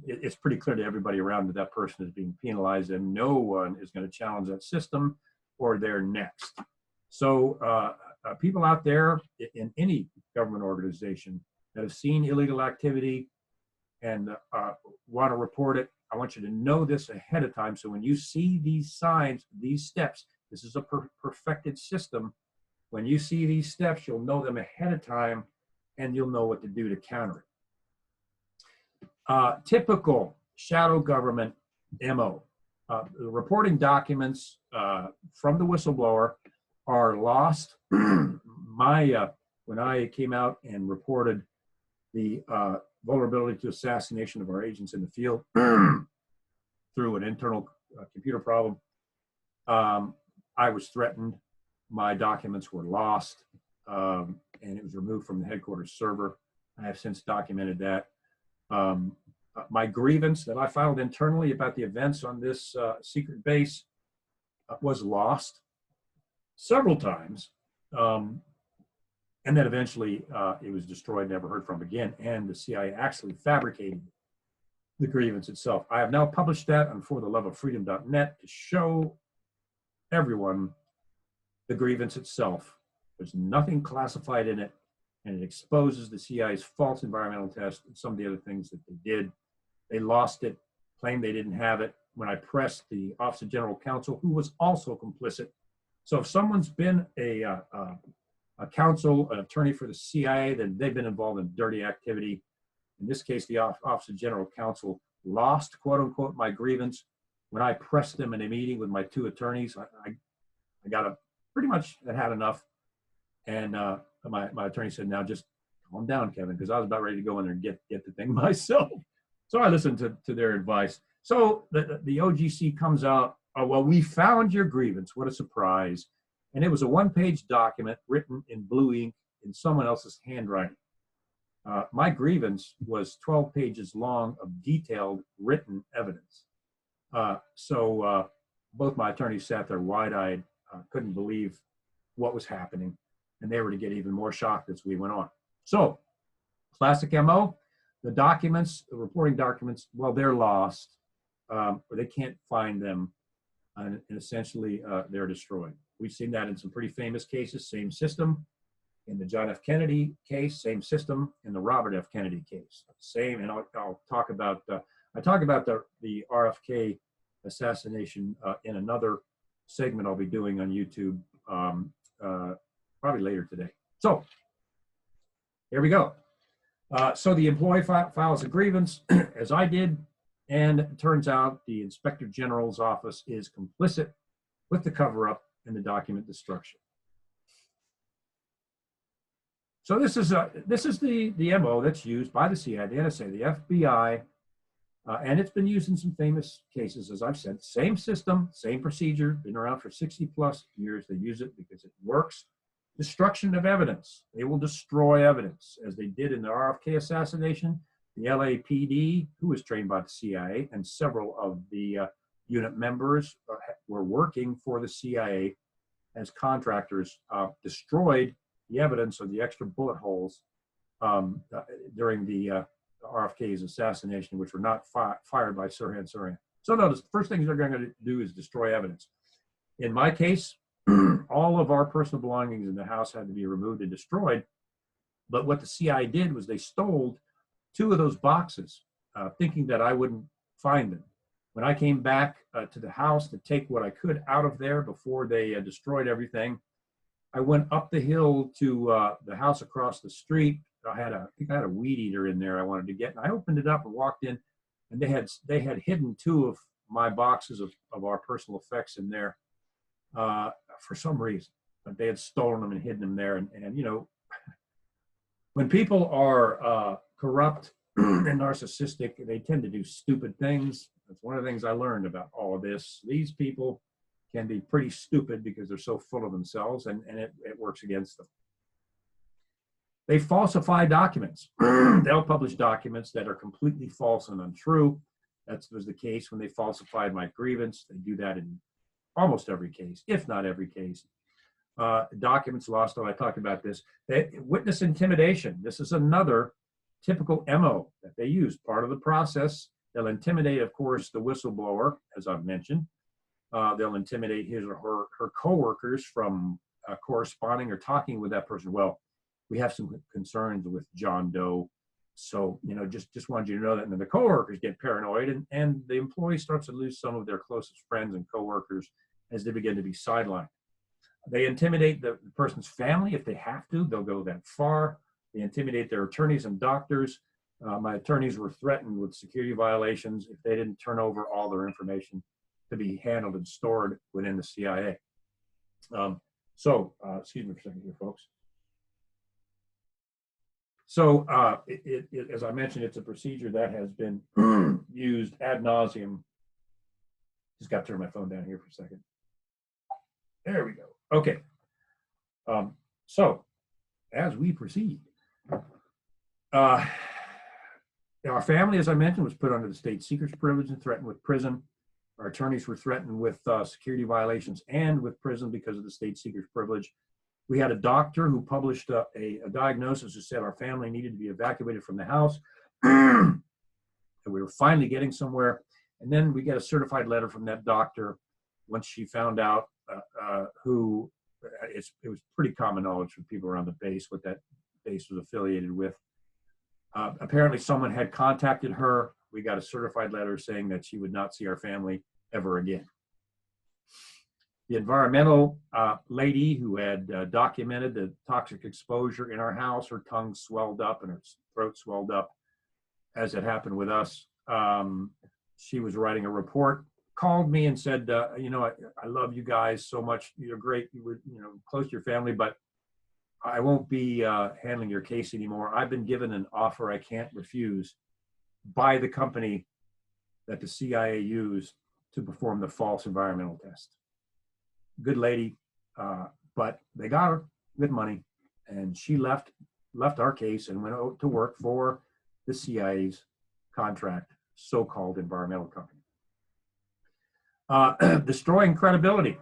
it's pretty clear to everybody around that that person is being penalized, and no one is going to challenge that system, or they're next. So people out there in any government organization that have seen illegal activity and want to report it, I want you to know this ahead of time. So when you see these signs, these steps, this is a perfected system. When you see these steps, you'll know them ahead of time, and you'll know what to do to counter it. Typical shadow government MO. The reporting documents from the whistleblower are lost. When I came out and reported the vulnerability to assassination of our agents in the field through an internal computer problem, I was threatened. My documents were lost, and it was removed from the headquarters server. I have since documented that. My grievance that I filed internally about the events on this secret base was lost several times. And then eventually it was destroyed, never heard from again. And the CIA actually fabricated the grievance itself. I have now published that on fortheloveoffreedom.net to show everyone the grievance itself. There's nothing classified in it, and it exposes the CIA's false environmental test and some of the other things that they did. They lost it, claimed they didn't have it. When I pressed the Office of General Counsel, who was also complicit. So if someone's been a counsel, an attorney for the CIA, then they've been involved in dirty activity. In this case, the Office of General Counsel lost, quote unquote, my grievance. When I pressed them in a meeting with my two attorneys, I got pretty much had enough. And my attorney said, "Now just calm down, Kevin," because I was about ready to go in there and get the thing myself. So I listened to their advice. So the OGC comes out, "Oh, well, we found your grievance. What a surprise." And it was a one-page document written in blue ink in someone else's handwriting. My grievance was 12 pages long of detailed written evidence. So both my attorneys sat there wide-eyed, couldn't believe what was happening, and they were to get even more shocked as we went on. So, classic MO, the documents, the reporting documents, well, they're lost, or they can't find them, and essentially they're destroyed. We've seen that in some pretty famous cases, same system. In the John F. Kennedy case, same system. In the Robert F. Kennedy case, same. And I'll talk about, I talk about the RFK assassination in another segment I'll be doing on YouTube probably later today. So here we go. So the employee files a grievance, as I did, and it turns out the Inspector General's office is complicit with the cover-up and the document destruction. So this is the MO that's used by the CIA, the NSA, the FBI, and it's been used in some famous cases, as I've said. Same system, same procedure, been around for 60+ years. They use it because it works. Destruction of evidence. They will destroy evidence, as they did in the RFK assassination. The LAPD, who was trained by the CIA, and several of the unit members were working for the CIA as contractors, destroyed the evidence of the extra bullet holes during the RFK's assassination, which were not fired by Sirhan Sirhan. So notice, the first things they're going to do is destroy evidence. In my case, all of our personal belongings in the house had to be removed and destroyed. But what the CIA did was they stole 2 of those boxes, thinking that I wouldn't find them. When I came back to the house to take what I could out of there before they destroyed everything, I went up the hill to the house across the street. I think I had a weed eater in there I wanted to get, and I opened it up and walked in, and they had hidden 2 of my boxes of our personal effects in there for some reason. But they had stolen them and hidden them there, and you know, when people are corrupt and narcissistic, they tend to do stupid things. That's one of the things I learned about all of this. These people can be pretty stupid because they're so full of themselves, and it works against them. They falsify documents. They'll publish documents that are completely false and untrue. That was the case when they falsified my grievance. They do that in almost every case, if not every case. Documents lost, I talked about this. Witness intimidation. This is another typical MO that they use. Part of the process, they'll intimidate, of course, the whistleblower, as I've mentioned. They'll intimidate his or her coworkers from corresponding or talking with that person. Well, we have some concerns with John Doe, so you know, just wanted you to know that. And then the coworkers get paranoid, and the employee starts to lose some of their closest friends and coworkers as they begin to be sidelined. They intimidate the person's family if they have to. They'll go that far. They intimidate their attorneys and doctors. My attorneys were threatened with security violations if they didn't turn over all their information to be handled and stored within the CIA. Excuse me for a second here, folks. So as I mentioned, it's a procedure that has been used ad nauseum. Just got to turn my phone down here for a second. There we go. Okay. So as we proceed, our family, as I mentioned, was put under the state secrets privilege and threatened with prison. Our attorneys were threatened with security violations and with prison because of the state secrets privilege. We had a doctor who published a diagnosis who said our family needed to be evacuated from the house. And we were finally getting somewhere. And then we got a certified letter from that doctor once she found out who, it was pretty common knowledge for people around the base what that base was affiliated with. Apparently someone had contacted her. We got a certified letter saying that she would not see our family ever again. The environmental lady who had documented the toxic exposure in our house, her tongue swelled up and her throat swelled up, as it happened with us. She was writing a report, called me and said, you know, I love you guys so much. You're great. You were, you know, close to your family, but I won't be handling your case anymore. I've been given an offer I can't refuse by the company that the CIA used to perform the false environmental test. Good lady, but they got her with money, and she left our case and went out to work for the CIA's contract so-called environmental company. Destroying credibility.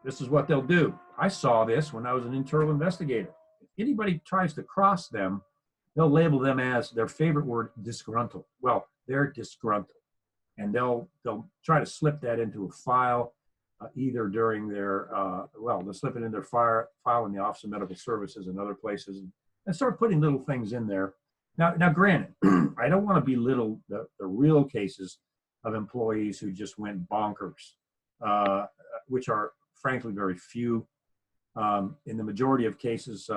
This is what they'll do. I saw this when I was an internal investigator. If anybody tries to cross them, they'll label them as their favorite word, disgruntled. Well, they're disgruntled, and they'll try to slip that into a file, either during their, they'll slip it in their file in the Office of Medical Services and other places, and start putting little things in there. Now granted, I don't want to belittle the real cases of employees who just went bonkers, which are frankly very few. In the majority of cases,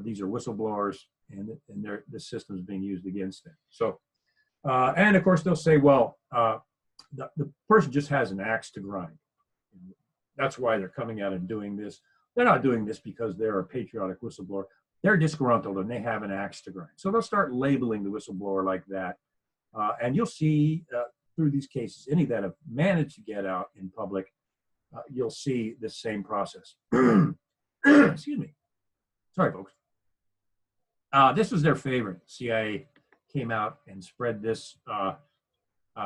these are whistleblowers, and the system is being used against them. So, and of course they'll say, well, the person just has an axe to grind. That's why they're coming out and doing this. They're not doing this because they're a patriotic whistleblower. They're disgruntled and they have an axe to grind. So they'll start labeling the whistleblower like that. And you'll see through these cases, any that have managed to get out in public, you'll see the same process. Excuse me. Sorry, folks. This was their favorite. CIA came out and spread this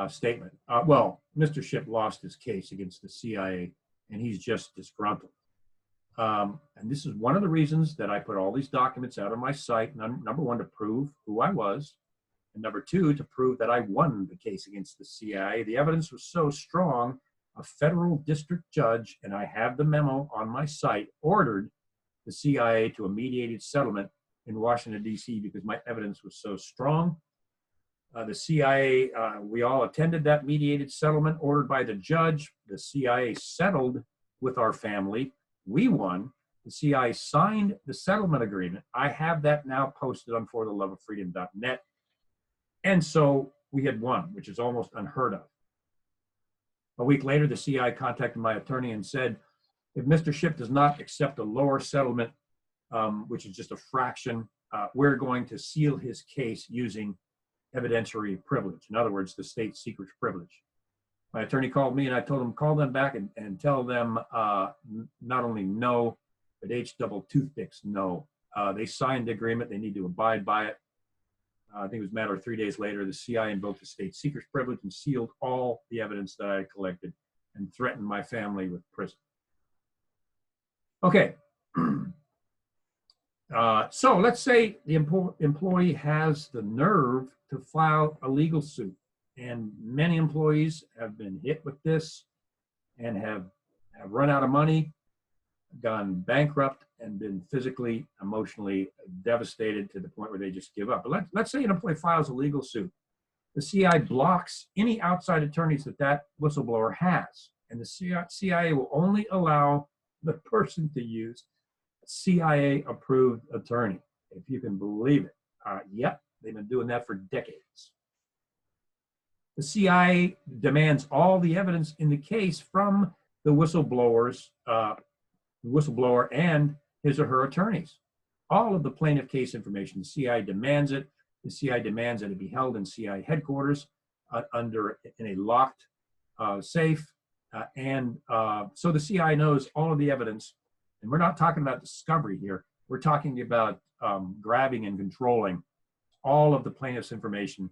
statement. Well, Mr. Shipp lost his case against the CIA, and he's just disgruntled. And this is one of the reasons that I put all these documents out on my site. Number one, to prove who I was. And number two, to prove that I won the case against the CIA. The evidence was so strong, a federal district judge, and I have the memo on my site, ordered the CIA to a mediated settlement in Washington, D.C. because my evidence was so strong. The CIA, we all attended that mediated settlement ordered by the judge. The CIA settled with our family. We won. The CIA signed the settlement agreement. I have that now posted on fortheloveoffreedom.net. And so we had won, which is almost unheard of. A week later, the CIA contacted my attorney and said, if Mr. Shipp does not accept a lower settlement, which is just a fraction, we're going to seal his case using evidentiary privilege. In other words, the state secrets privilege. My attorney called me and I told him, call them back and tell them not only no, but H double toothpicks no. They signed the agreement. They need to abide by it. I think it was a matter of 3 days later, the CIA invoked the state secrets privilege and sealed all the evidence that I had collected and threatened my family with prison. Okay. So let's say the employee has the nerve to file a legal suit. And many employees have been hit with this and have run out of money, gone bankrupt, and been physically, emotionally devastated to the point where they just give up. But let's say an employee files a legal suit. The CIA blocks any outside attorneys that whistleblower has. And the CIA will only allow the person to use a CIA-approved attorney, if you can believe it. Yep, they've been doing that for decades. The CIA demands all the evidence in the case from the whistleblower and his or her attorneys. All of the plaintiff case information, the CIA demands it. The CIA demands that it be held in CIA headquarters in a locked safe. So the CIA knows all of the evidence. And we're not talking about discovery here. We're talking about grabbing and controlling all of the plaintiff's information.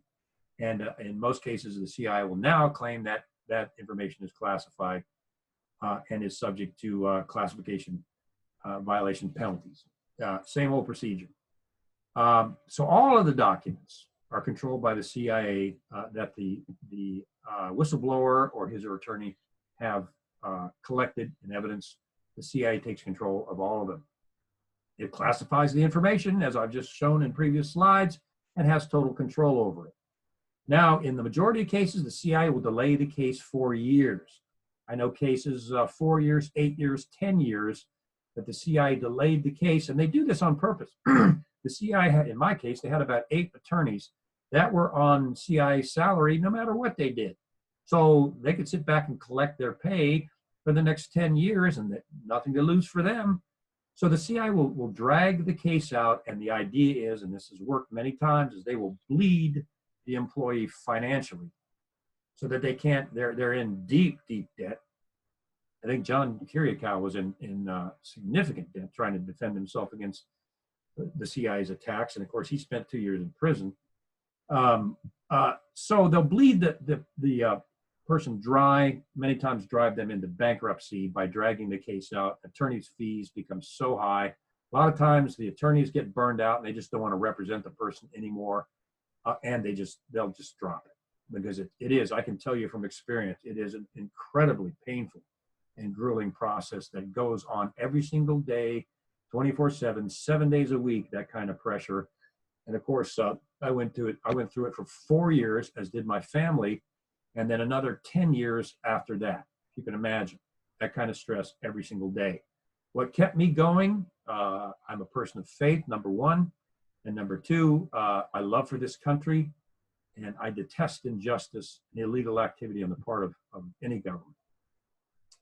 And in most cases, the CIA will now claim that that information is classified and is subject to classification violation penalties. Same old procedure. So all of the documents are controlled by the CIA that the whistleblower or his or her attorney have collected in evidence. The CIA takes control of all of them. It classifies the information, as I've just shown in previous slides, and has total control over it. Now, in the majority of cases, the CIA will delay the case for years. I know cases 4 years, 8 years, 10 years, that the CIA delayed the case, and they do this on purpose. The CIA had, in my case, they had about 8 attorneys that were on CIA salary no matter what they did. So they could sit back and collect their pay for the next 10 years and nothing to lose for them. So the CIA will drag the case out, and the idea is, and this has worked many times, is they will bleed the employee financially so that they can't, they're in deep, deep debt. I think John Kiriakou was in significant debt trying to defend himself against the CIA's attacks. And of course, he spent 2 years in prison. So they'll bleed the person dry, many times drive them into bankruptcy by dragging the case out. Attorneys' fees become so high. A lot of times the attorneys get burned out and they just don't want to represent the person anymore. And they'll just drop it because it is, I can tell you from experience, it is an incredibly painful and grueling process that goes on every single day, 24/7, 7 days a week, that kind of pressure. And of course, I went through it for 4 years, as did my family, and then another 10 years after that. If you can imagine that kind of stress every single day. What kept me going, I'm a person of faith, number one. And number two, I love for this country, and I detest injustice and illegal activity on the part of any government.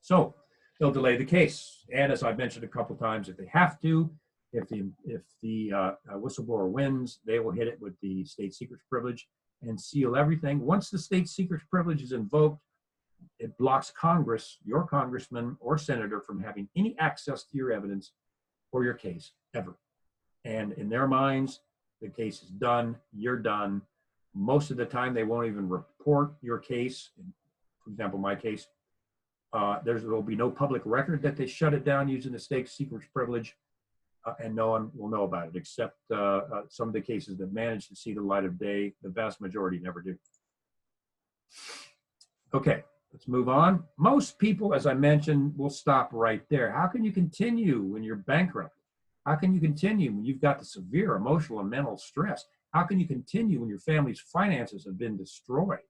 So they'll delay the case. And as I've mentioned a couple times, if they have to, if the whistleblower wins, they will hit it with the state secrets privilege and seal everything. Once the state secrets privilege is invoked, it blocks Congress, your congressman or senator, from having any access to your evidence or your case ever. And in their minds, the case is done, you're done. Most of the time, they won't even report your case. For example, my case, there will be no public record that they shut it down using the state secrets privilege, and no one will know about it, except some of the cases that manage to see the light of day. The vast majority never do. Okay, let's move on. Most people, as I mentioned, will stop right there. How can you continue when you're bankrupt? How can you continue when you've got the severe emotional and mental stress? How can you continue when your family's finances have been destroyed?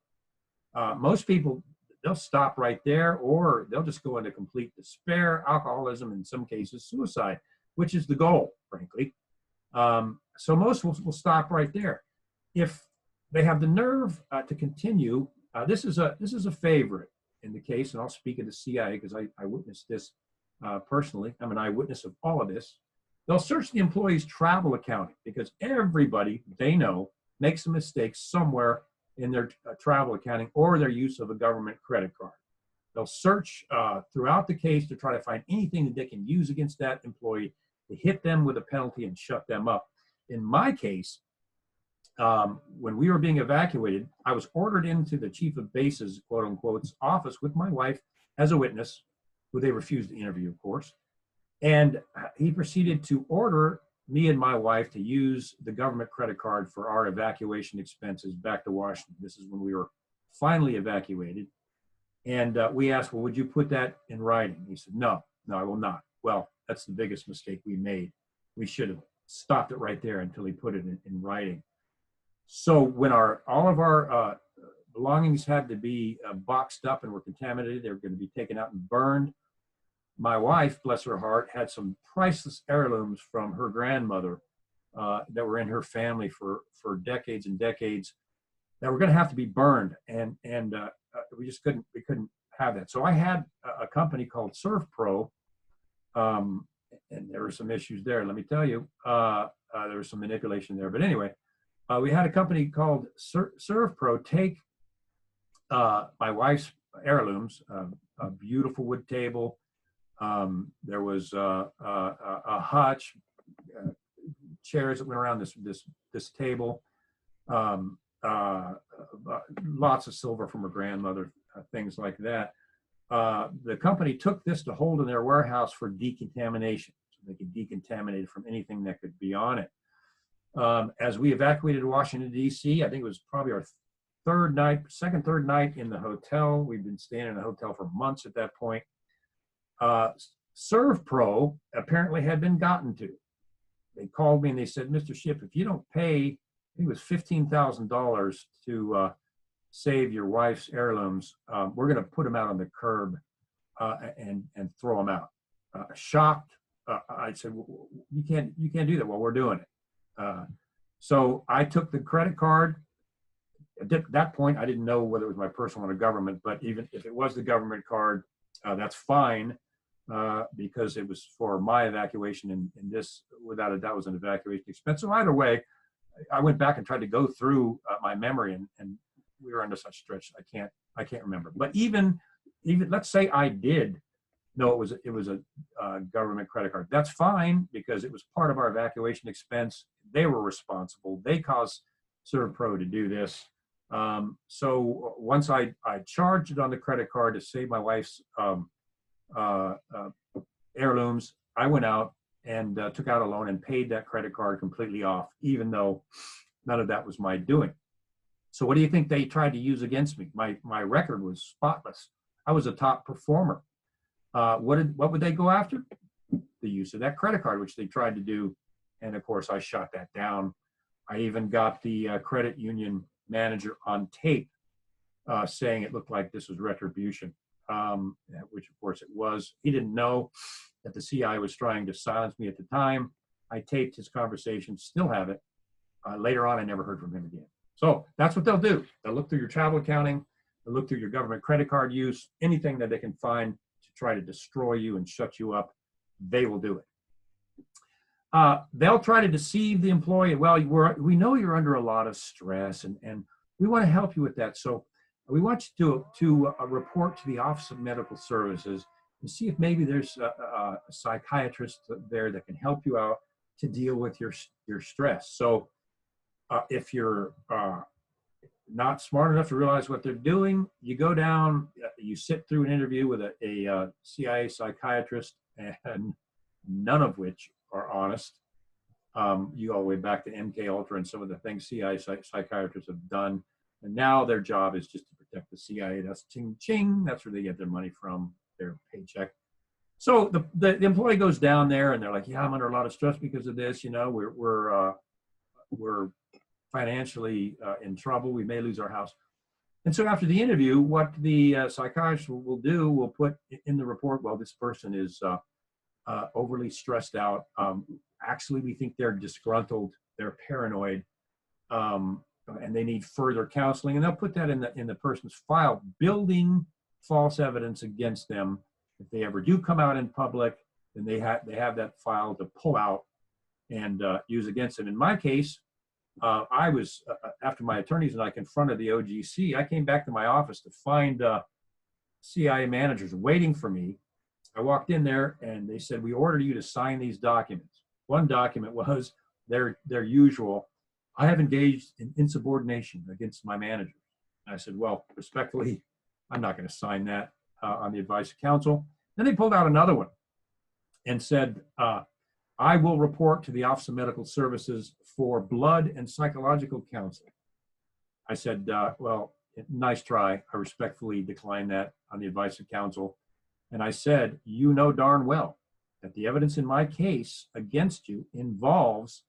Most people, they'll stop right there, or they'll just go into complete despair, alcoholism, in some cases suicide, which is the goal, frankly. So most will stop right there. If they have the nerve to continue, this is a favorite in the case, and I'll speak of the CIA because I witnessed this personally. I'm an eyewitness of all of this. They'll search the employee's travel accounting because everybody they know makes a mistake somewhere in their travel accounting or their use of a government credit card. They'll search throughout the case to try to find anything that they can use against that employee to hit them with a penalty and shut them up. In my case, when we were being evacuated, I was ordered into the chief of base's, quote unquote, office with my wife as a witness, who they refused to interview, of course. And he proceeded to order me and my wife to use the government credit card for our evacuation expenses back to Washington. This is when we were finally evacuated. And we asked, well, would you put that in writing? He said, no, I will not. Well, that's the biggest mistake we made. We should have stopped it right there until he put it in writing. So when all of our belongings had to be boxed up and were contaminated, they were going to be taken out and burned. My wife, bless her heart, had some priceless heirlooms from her grandmother that were in her family for decades and decades that were going to have to be burned, and we just couldn't have that. So I had a company called ServPro, and there were some issues there. Let me tell you, there was some manipulation there. But anyway, we had a company called ServPro take my wife's heirlooms, a beautiful wood table. There was a hutch, chairs that went around this table, lots of silver from her grandmother, things like that. The company took this to hold in their warehouse for decontamination, so they could decontaminate it from anything that could be on it. As we evacuated Washington, D.C., I think it was probably our third night in the hotel. We'd been staying in a hotel for months at that point. ServPro apparently had been gotten to. They called me and they said, Mr. Shipp, if you don't pay, I think it was $15,000 to save your wife's heirlooms, we're going to put them out on the curb and throw them out. Shocked, I said, well, you can't do that. Well, we're doing it. So I took the credit card. At that point, I didn't know whether it was my personal or government, but even if it was the government card, that's fine. Because it was for my evacuation, and this, without a doubt, was an evacuation expense. So either way, I went back and tried to go through my memory, and we were under such stretch I can't remember. But even let's say I did know it was a government credit card. That's fine because it was part of our evacuation expense. They were responsible. They caused ServPro to do this. So once I charged it on the credit card to save my wife's heirlooms, I went out and took out a loan and paid that credit card completely off, even though none of that was my doing. So what do you think they tried to use against me? My record was spotless. I was a top performer. What would they go after? The use of that credit card, which they tried to do, and of course I shot that down. I even got the credit union manager on tape saying it looked like this was retribution. Which of course it was. He didn't know that the CI was trying to silence me at the time. I taped his conversation, still have it. Later on, I never heard from him again. So that's what they'll do. They'll look through your travel accounting, they'll look through your government credit card use, anything that they can find to try to destroy you and shut you up, they will do it. They'll try to deceive the employee. Well, we know you're under a lot of stress, and we want to help you with that. So we want you to report to the Office of Medical Services and see if maybe there's a psychiatrist there that can help you out to deal with your stress. So if you're not smart enough to realize what they're doing, you go down, you sit through an interview with a CIA psychiatrist, and none of which are honest. You go all the way back to MK Ultra and some of the things CIA psychiatrists have done. And now their job is just to protect the CIA. That's ching ching. That's where they get their money from, their paycheck. So the employee goes down there and they're like, yeah, I'm under a lot of stress because of this. You know, we're financially in trouble. We may lose our house. And so after the interview, what the psychiatrist will do, will put in the report, well, this person is overly stressed out. Actually, we think they're disgruntled, they're paranoid, and they need further counseling. And they'll put that in the person's file, building false evidence against them. If they ever do come out in public, then they have that file to pull out and use against them. In my case, I was, after my attorneys and I confronted the OGC, I came back to my office to find CIA managers waiting for me. I walked in there and they said, we ordered you to sign these documents. One document was their usual, I have engaged in insubordination against my manager. And I said, well, respectfully, I'm not going to sign that on the advice of counsel. Then they pulled out another one and said, I will report to the Office of Medical Services for blood and psychological counseling. I said, well, nice try. I respectfully declined that on the advice of counsel. And I said, you know darn well that the evidence in my case against you involves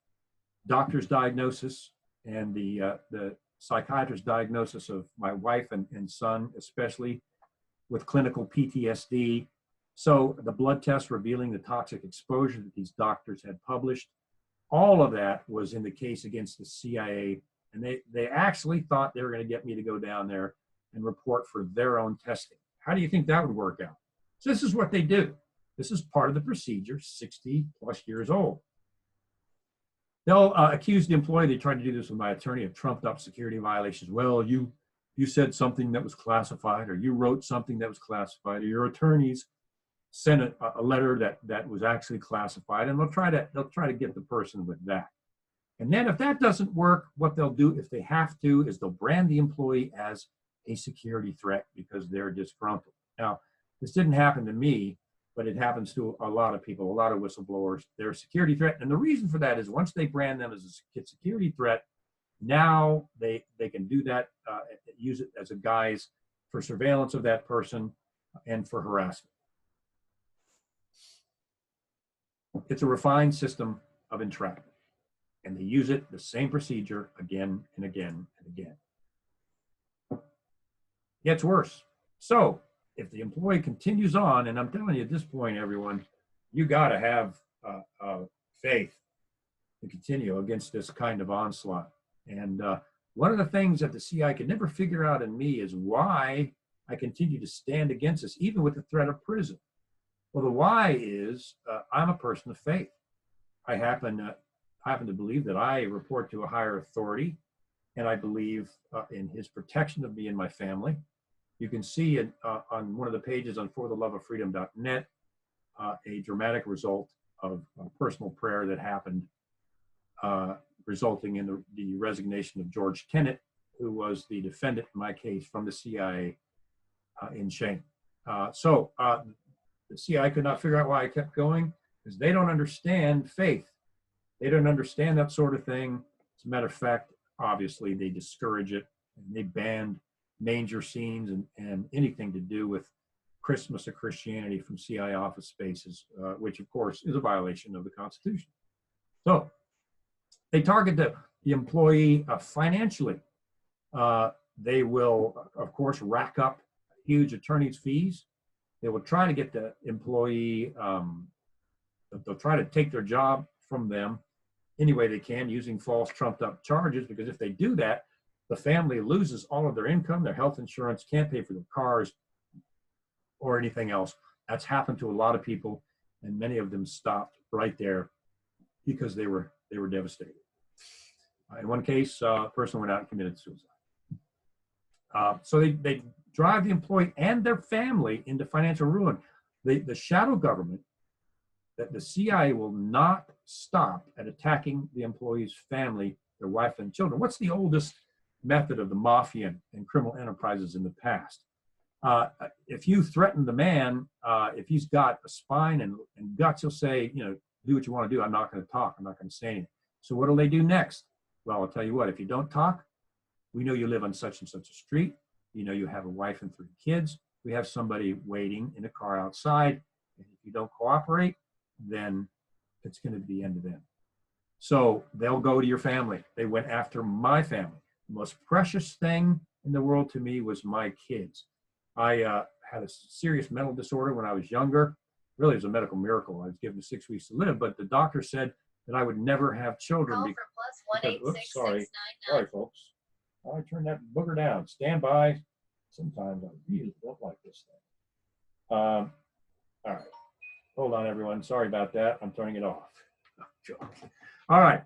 doctor's diagnosis and the psychiatrist's diagnosis of my wife and son, especially with clinical PTSD. So the blood test revealing the toxic exposure that these doctors had published, all of that was in the case against the CIA. And they actually thought they were going to get me to go down there and report for their own testing. How do you think that would work out? So this is what they do. This is part of the procedure, 60 plus years old. They'll accuse the employee, they tried to do this with my attorney, of trumped up security violations. Well, you said something that was classified, or you wrote something that was classified, or your attorneys sent a letter that was actually classified, and they'll try to get the person with that. And then if that doesn't work, what they'll do, if they have to, is they'll brand the employee as a security threat because they're disgruntled. Now, this didn't happen to me, but it happens to a lot of people, a lot of whistleblowers. They're a security threat. And the reason for that is once they brand them as a security threat, now they can do that, use it as a guise for surveillance of that person and for harassment. It's a refined system of entrapment. And they use it, the same procedure, again and again and again. It gets worse. So if the employee continues on, and I'm telling you at this point, everyone, you got to have faith to continue against this kind of onslaught. And one of the things that the CIA could never figure out in me is why I continue to stand against this, even with the threat of prison. Well, the why is I'm a person of faith. I happen to believe that I report to a higher authority, and I believe in his protection of me and my family. You can see it on one of the pages on fortheloveoffreedom.net, a dramatic result of personal prayer that happened, resulting in the resignation of George Tenet, who was the defendant in my case from the CIA in shame. So the CIA could not figure out why I kept going, because they don't understand faith. They don't understand that sort of thing. As a matter of fact, obviously they discourage it, and they banned manger scenes and anything to do with Christmas or Christianity from CIA office spaces, which of course is a violation of the Constitution. So they target the employee financially. They will, of course, rack up huge attorney's fees. They will try to get the employee, they'll try to take their job from them any way they can using false trumped up charges, because if they do that, the family loses all of their income, their health insurance, can't pay for their cars or anything else. That's happened to a lot of people, and many of them stopped right there because they were devastated. In one case, a person went out and committed suicide. So they drive the employee and their family into financial ruin. The shadow government, that the CIA will not stop at attacking the employee's family, their wife and children. What's the oldest method of the mafia and criminal enterprises in the past? If you threaten the man, if he's got a spine and guts, he'll say, do what you want to do. I'm not going to talk. I'm not going to say anything. So what do they do next? Well, I'll tell you what, if you don't talk, we know you live on such and such a street. You have a wife and 3 kids. We have somebody waiting in a car outside. And if you don't cooperate, then it's going to be the end of them. So they'll go to your family. They went after my family. The most precious thing in the world to me was my kids. I had a serious mental disorder when I was younger. Really, it was a medical miracle. I was given 6 weeks to live, but the doctor said that I would never have children. Sorry, folks. I turn that booger down. Stand by. Sometimes I really don't like this thing. All right. Hold on, everyone. Sorry about that. I'm turning it off. All right.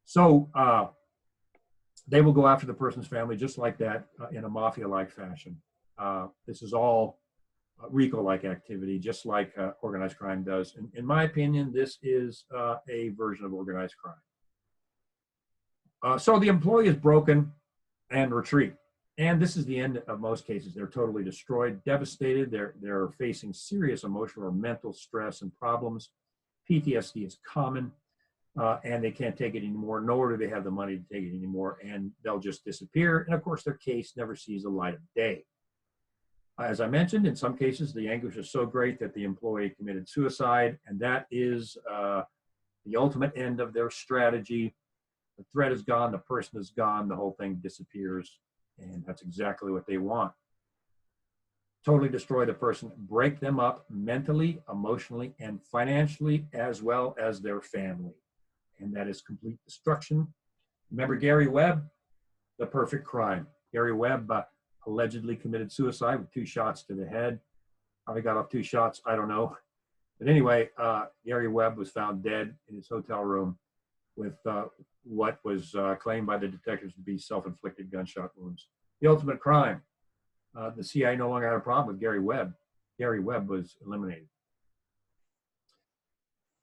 So they will go after the person's family just like that in a mafia-like fashion. This is all RICO-like activity, just like organized crime does. And in my opinion, this is a version of organized crime. So the employee is broken and retreat. And this is the end of most cases. They're totally destroyed, devastated. They're facing serious emotional or mental stress and problems. PTSD is common, and they can't take it anymore, nor do they have the money to take it anymore, and they'll just disappear. And of course, their case never sees the light of day. As I mentioned, in some cases, the anguish is so great that the employee committed suicide, and that is the ultimate end of their strategy. The threat is gone, the person is gone, the whole thing disappears, and that's exactly what they want. Totally destroy the person, break them up mentally, emotionally, and financially, as well as their family. And that is complete destruction. Remember Gary Webb? The perfect crime. Gary Webb allegedly committed suicide with 2 shots to the head. How he got off 2 shots, I don't know. But anyway, Gary Webb was found dead in his hotel room with what was claimed by the detectives to be self-inflicted gunshot wounds. The ultimate crime. The CIA no longer had a problem with Gary Webb. Gary Webb was eliminated.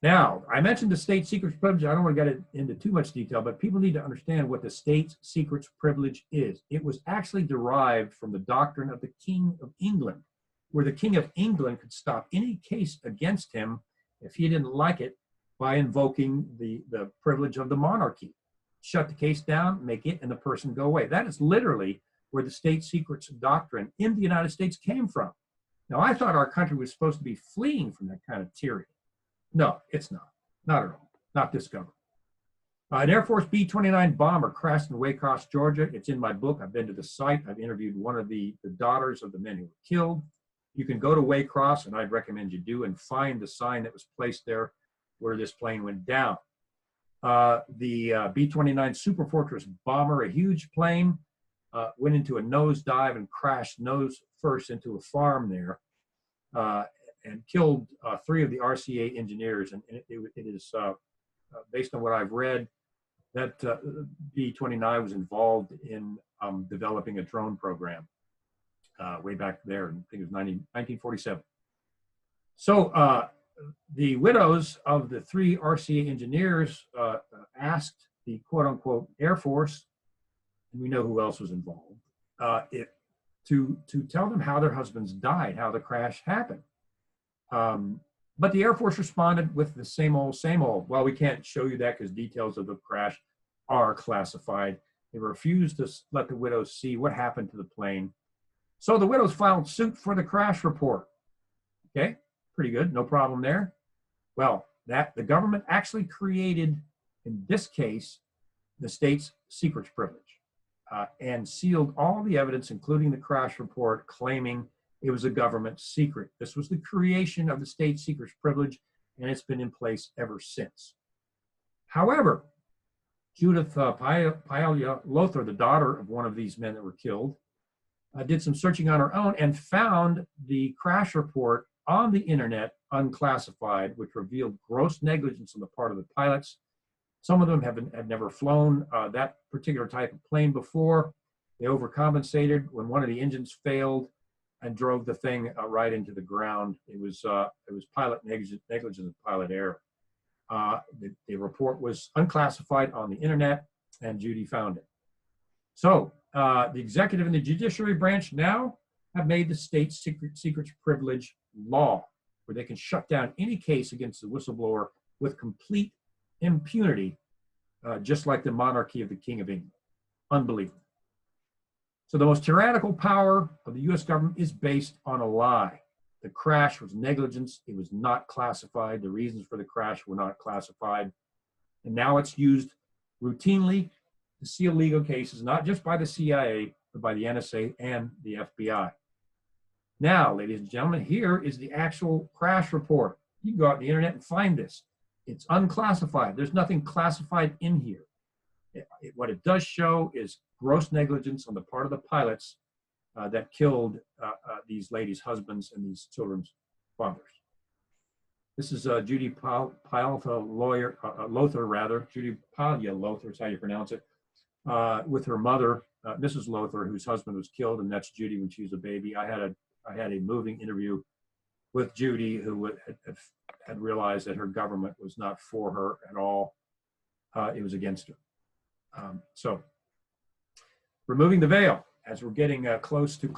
Now, I mentioned the state secrets privilege. I don't want to get into too much detail, but people need to understand what the state secrets privilege is. It was actually derived from the doctrine of the King of England, where the King of England could stop any case against him if he didn't like it by invoking the privilege of the monarchy. Shut the case down, make it and the person go away. That is literally where the state secrets doctrine in the United States came from. Now, I thought our country was supposed to be fleeing from that kind of tyranny. No, it's not. Not at all. Not this government. An Air Force B-29 bomber crashed in Waycross, Georgia. It's in my book. I've been to the site. I've interviewed one of the daughters of the men who were killed. You can go to Waycross, and I'd recommend you do, and find the sign that was placed there where this plane went down. The B-29 Super Fortress bomber, a huge plane, went into a nosedive and crashed nose first into a farm there and killed 3 of the RCA engineers. And it is, based on what I've read, that B-29 was involved in developing a drone program way back there. I think it was 1947. So the widows of the 3 RCA engineers asked the quote-unquote Air Force, and we know who else was involved, to tell them how their husbands died, how the crash happened. But the Air Force responded with the same old, well, we can't show you that because details of the crash are classified. They refused to let the widows see what happened to the plane. So the widows filed suit for the crash report. Okay, pretty good, no problem there. Well, the government actually created, in this case, the state's secrets privilege and sealed all the evidence, including the crash report, claiming it was a government secret. This was the creation of the state secrets privilege, and it's been in place ever since. However, Judith Paella-Lothar, the daughter of one of these men that were killed, did some searching on her own and found the crash report on the internet unclassified, which revealed gross negligence on the part of the pilots. Some of them had never flown that particular type of plane before. They overcompensated when one of the engines failed and drove the thing right into the ground. It was pilot negligence and pilot error. The report was unclassified on the internet, and Judy found it. So the executive and the judiciary branch now have made the state secrets privilege law, where they can shut down any case against the whistleblower with complete impunity, just like the monarchy of the King of England. Unbelievable. So the most tyrannical power of the U.S. government is based on a lie. The crash was negligence. It was not classified. The reasons for the crash were not classified. And now it's used routinely to seal legal cases, not just by the CIA, but by the NSA and the FBI. Now, ladies and gentlemen, here is the actual crash report. You can go out on the internet and find this. It's unclassified. There's nothing classified in here. What it does show is gross negligence on the part of the pilots that killed these ladies' husbands and these children's fathers. This is Judy Lothar, Judy Palya Lothar is how you pronounce it, with her mother, Mrs. Lothar, whose husband was killed, and that's Judy when she was a baby. I had a moving interview with Judy, who had realized that her government was not for her at all. It was against her. So, removing the veil, as we're getting close to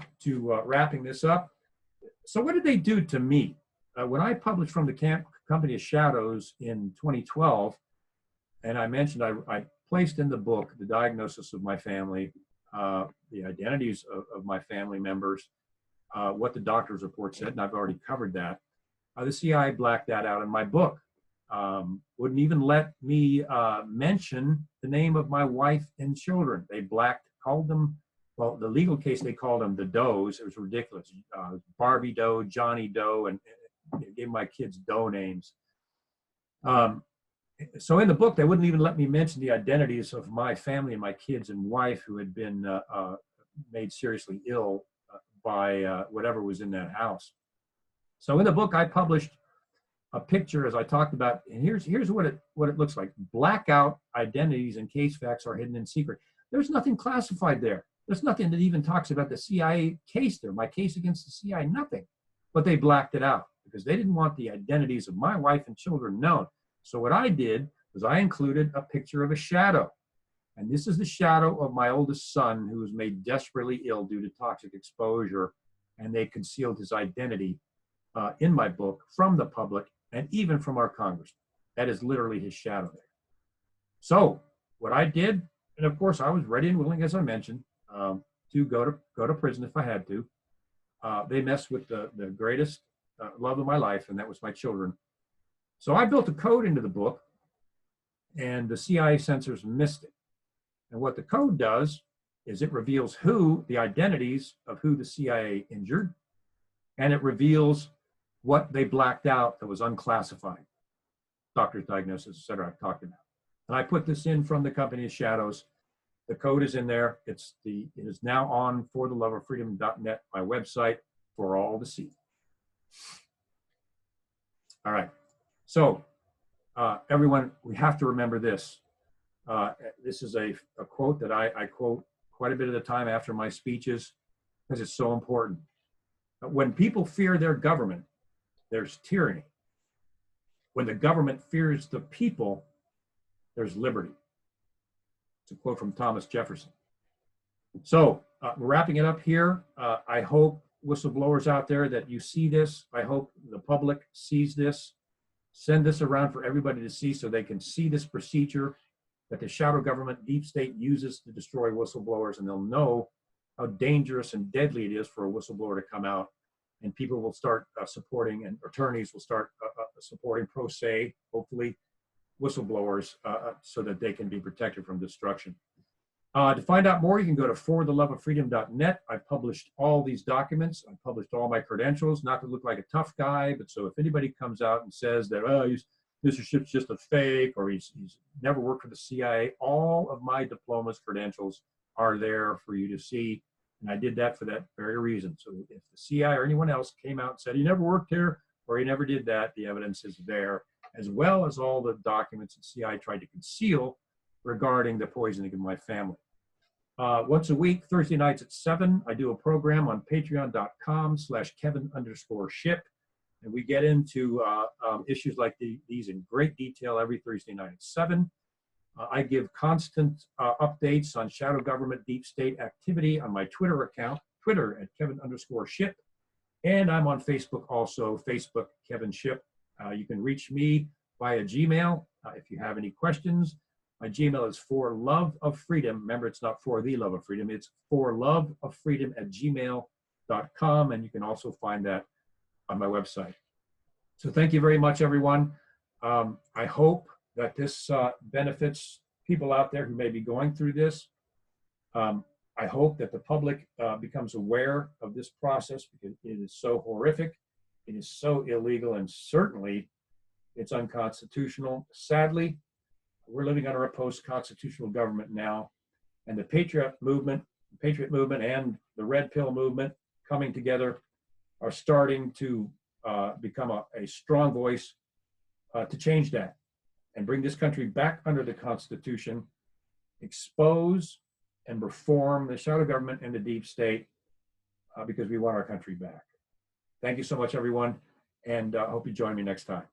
wrapping this up. So what did they do to me? When I published from the Company of Shadows in 2012, and I mentioned I placed in the book the diagnosis of my family, the identities of my family members, what the doctor's report said, and I've already covered that. The CIA blacked that out in my book. Wouldn't even let me mention the name of my wife and children. They called them, well, the legal case, they called them the Does. It was ridiculous. Barbie Doe, Johnny Doe, and gave my kids Doe names. So in the book, they wouldn't even let me mention the identities of my family and my kids and wife who had been made seriously ill by whatever was in that house. So in the book, I published a picture, as I talked about, and here's what it looks like. Blackout identities and case facts are hidden in secret. There's nothing classified there. There's nothing that even talks about the CIA case there, my case against the CIA, nothing. But they blacked it out because they didn't want the identities of my wife and children known. So what I did was I included a picture of a shadow. And this is the shadow of my oldest son, who was made desperately ill due to toxic exposure. And they concealed his identity in my book from the public and even from our congressman. That is literally his shadow there. So what I did, and of course I was ready and willing, as I mentioned, to go to prison if I had to. They messed with the greatest love of my life, and that was my children. So I built a code into the book, and the CIA censors missed it. And what the code does is it reveals the identities of who the CIA injured, and it reveals what they blacked out that was unclassified. Doctor's diagnosis, et cetera, I've talked about. And I put this in from the Company of Shadows. The code is in there. It is now on fortheloveoffreedom.net, my website, for all to see. All right. So, everyone, we have to remember this. This is a quote that I quote quite a bit of the time after my speeches because it's so important. When people fear their government, there's tyranny. When the government fears the people, there's liberty. It's a quote from Thomas Jefferson. So we're wrapping it up here. I hope whistleblowers out there that you see this. I hope the public sees this. Send this around for everybody to see so they can see this procedure that the shadow government deep state uses to destroy whistleblowers, and they'll know how dangerous and deadly it is for a whistleblower to come out. And people will start supporting, and attorneys will start supporting pro se, hopefully, whistleblowers so that they can be protected from destruction. To find out more, you can go to fortheloveoffreedom.net. I've published all these documents. I've published all my credentials, not to look like a tough guy, but so if anybody comes out and says that, oh, Mr. Shipp's just a fake, or he's never worked for the CIA, all of my diplomas, credentials are there for you to see. And I did that for that very reason. So if the CIA or anyone else came out and said he never worked here or he never did that, the evidence is there, as well as all the documents that CIA tried to conceal regarding the poisoning of my family. Once a week, Thursday nights at 7, I do a program on patreon.com/Kevin_Shipp. And we get into issues like these in great detail every Thursday night at 7. I give constant updates on shadow government deep state activity on my Twitter account, Twitter at Kevin_Shipp. And I'm on Facebook also, Facebook Kevin Shipp. You can reach me via Gmail if you have any questions. My Gmail is forloveoffreedom. Remember, it's not for the love of freedom. It's forloveoffreedom@gmail.com. And you can also find that on my website. So thank you very much, everyone. I hope that this benefits people out there who may be going through this. I hope that the public becomes aware of this process, because it is so horrific, it is so illegal, and certainly it's unconstitutional. Sadly, we're living under a post-constitutional government now, and the patriot movement and the red pill movement coming together are starting to become a strong voice to change that and bring this country back under the Constitution, expose and reform the shadow government and the deep state, because we want our country back. Thank you so much, everyone, and I hope you join me next time.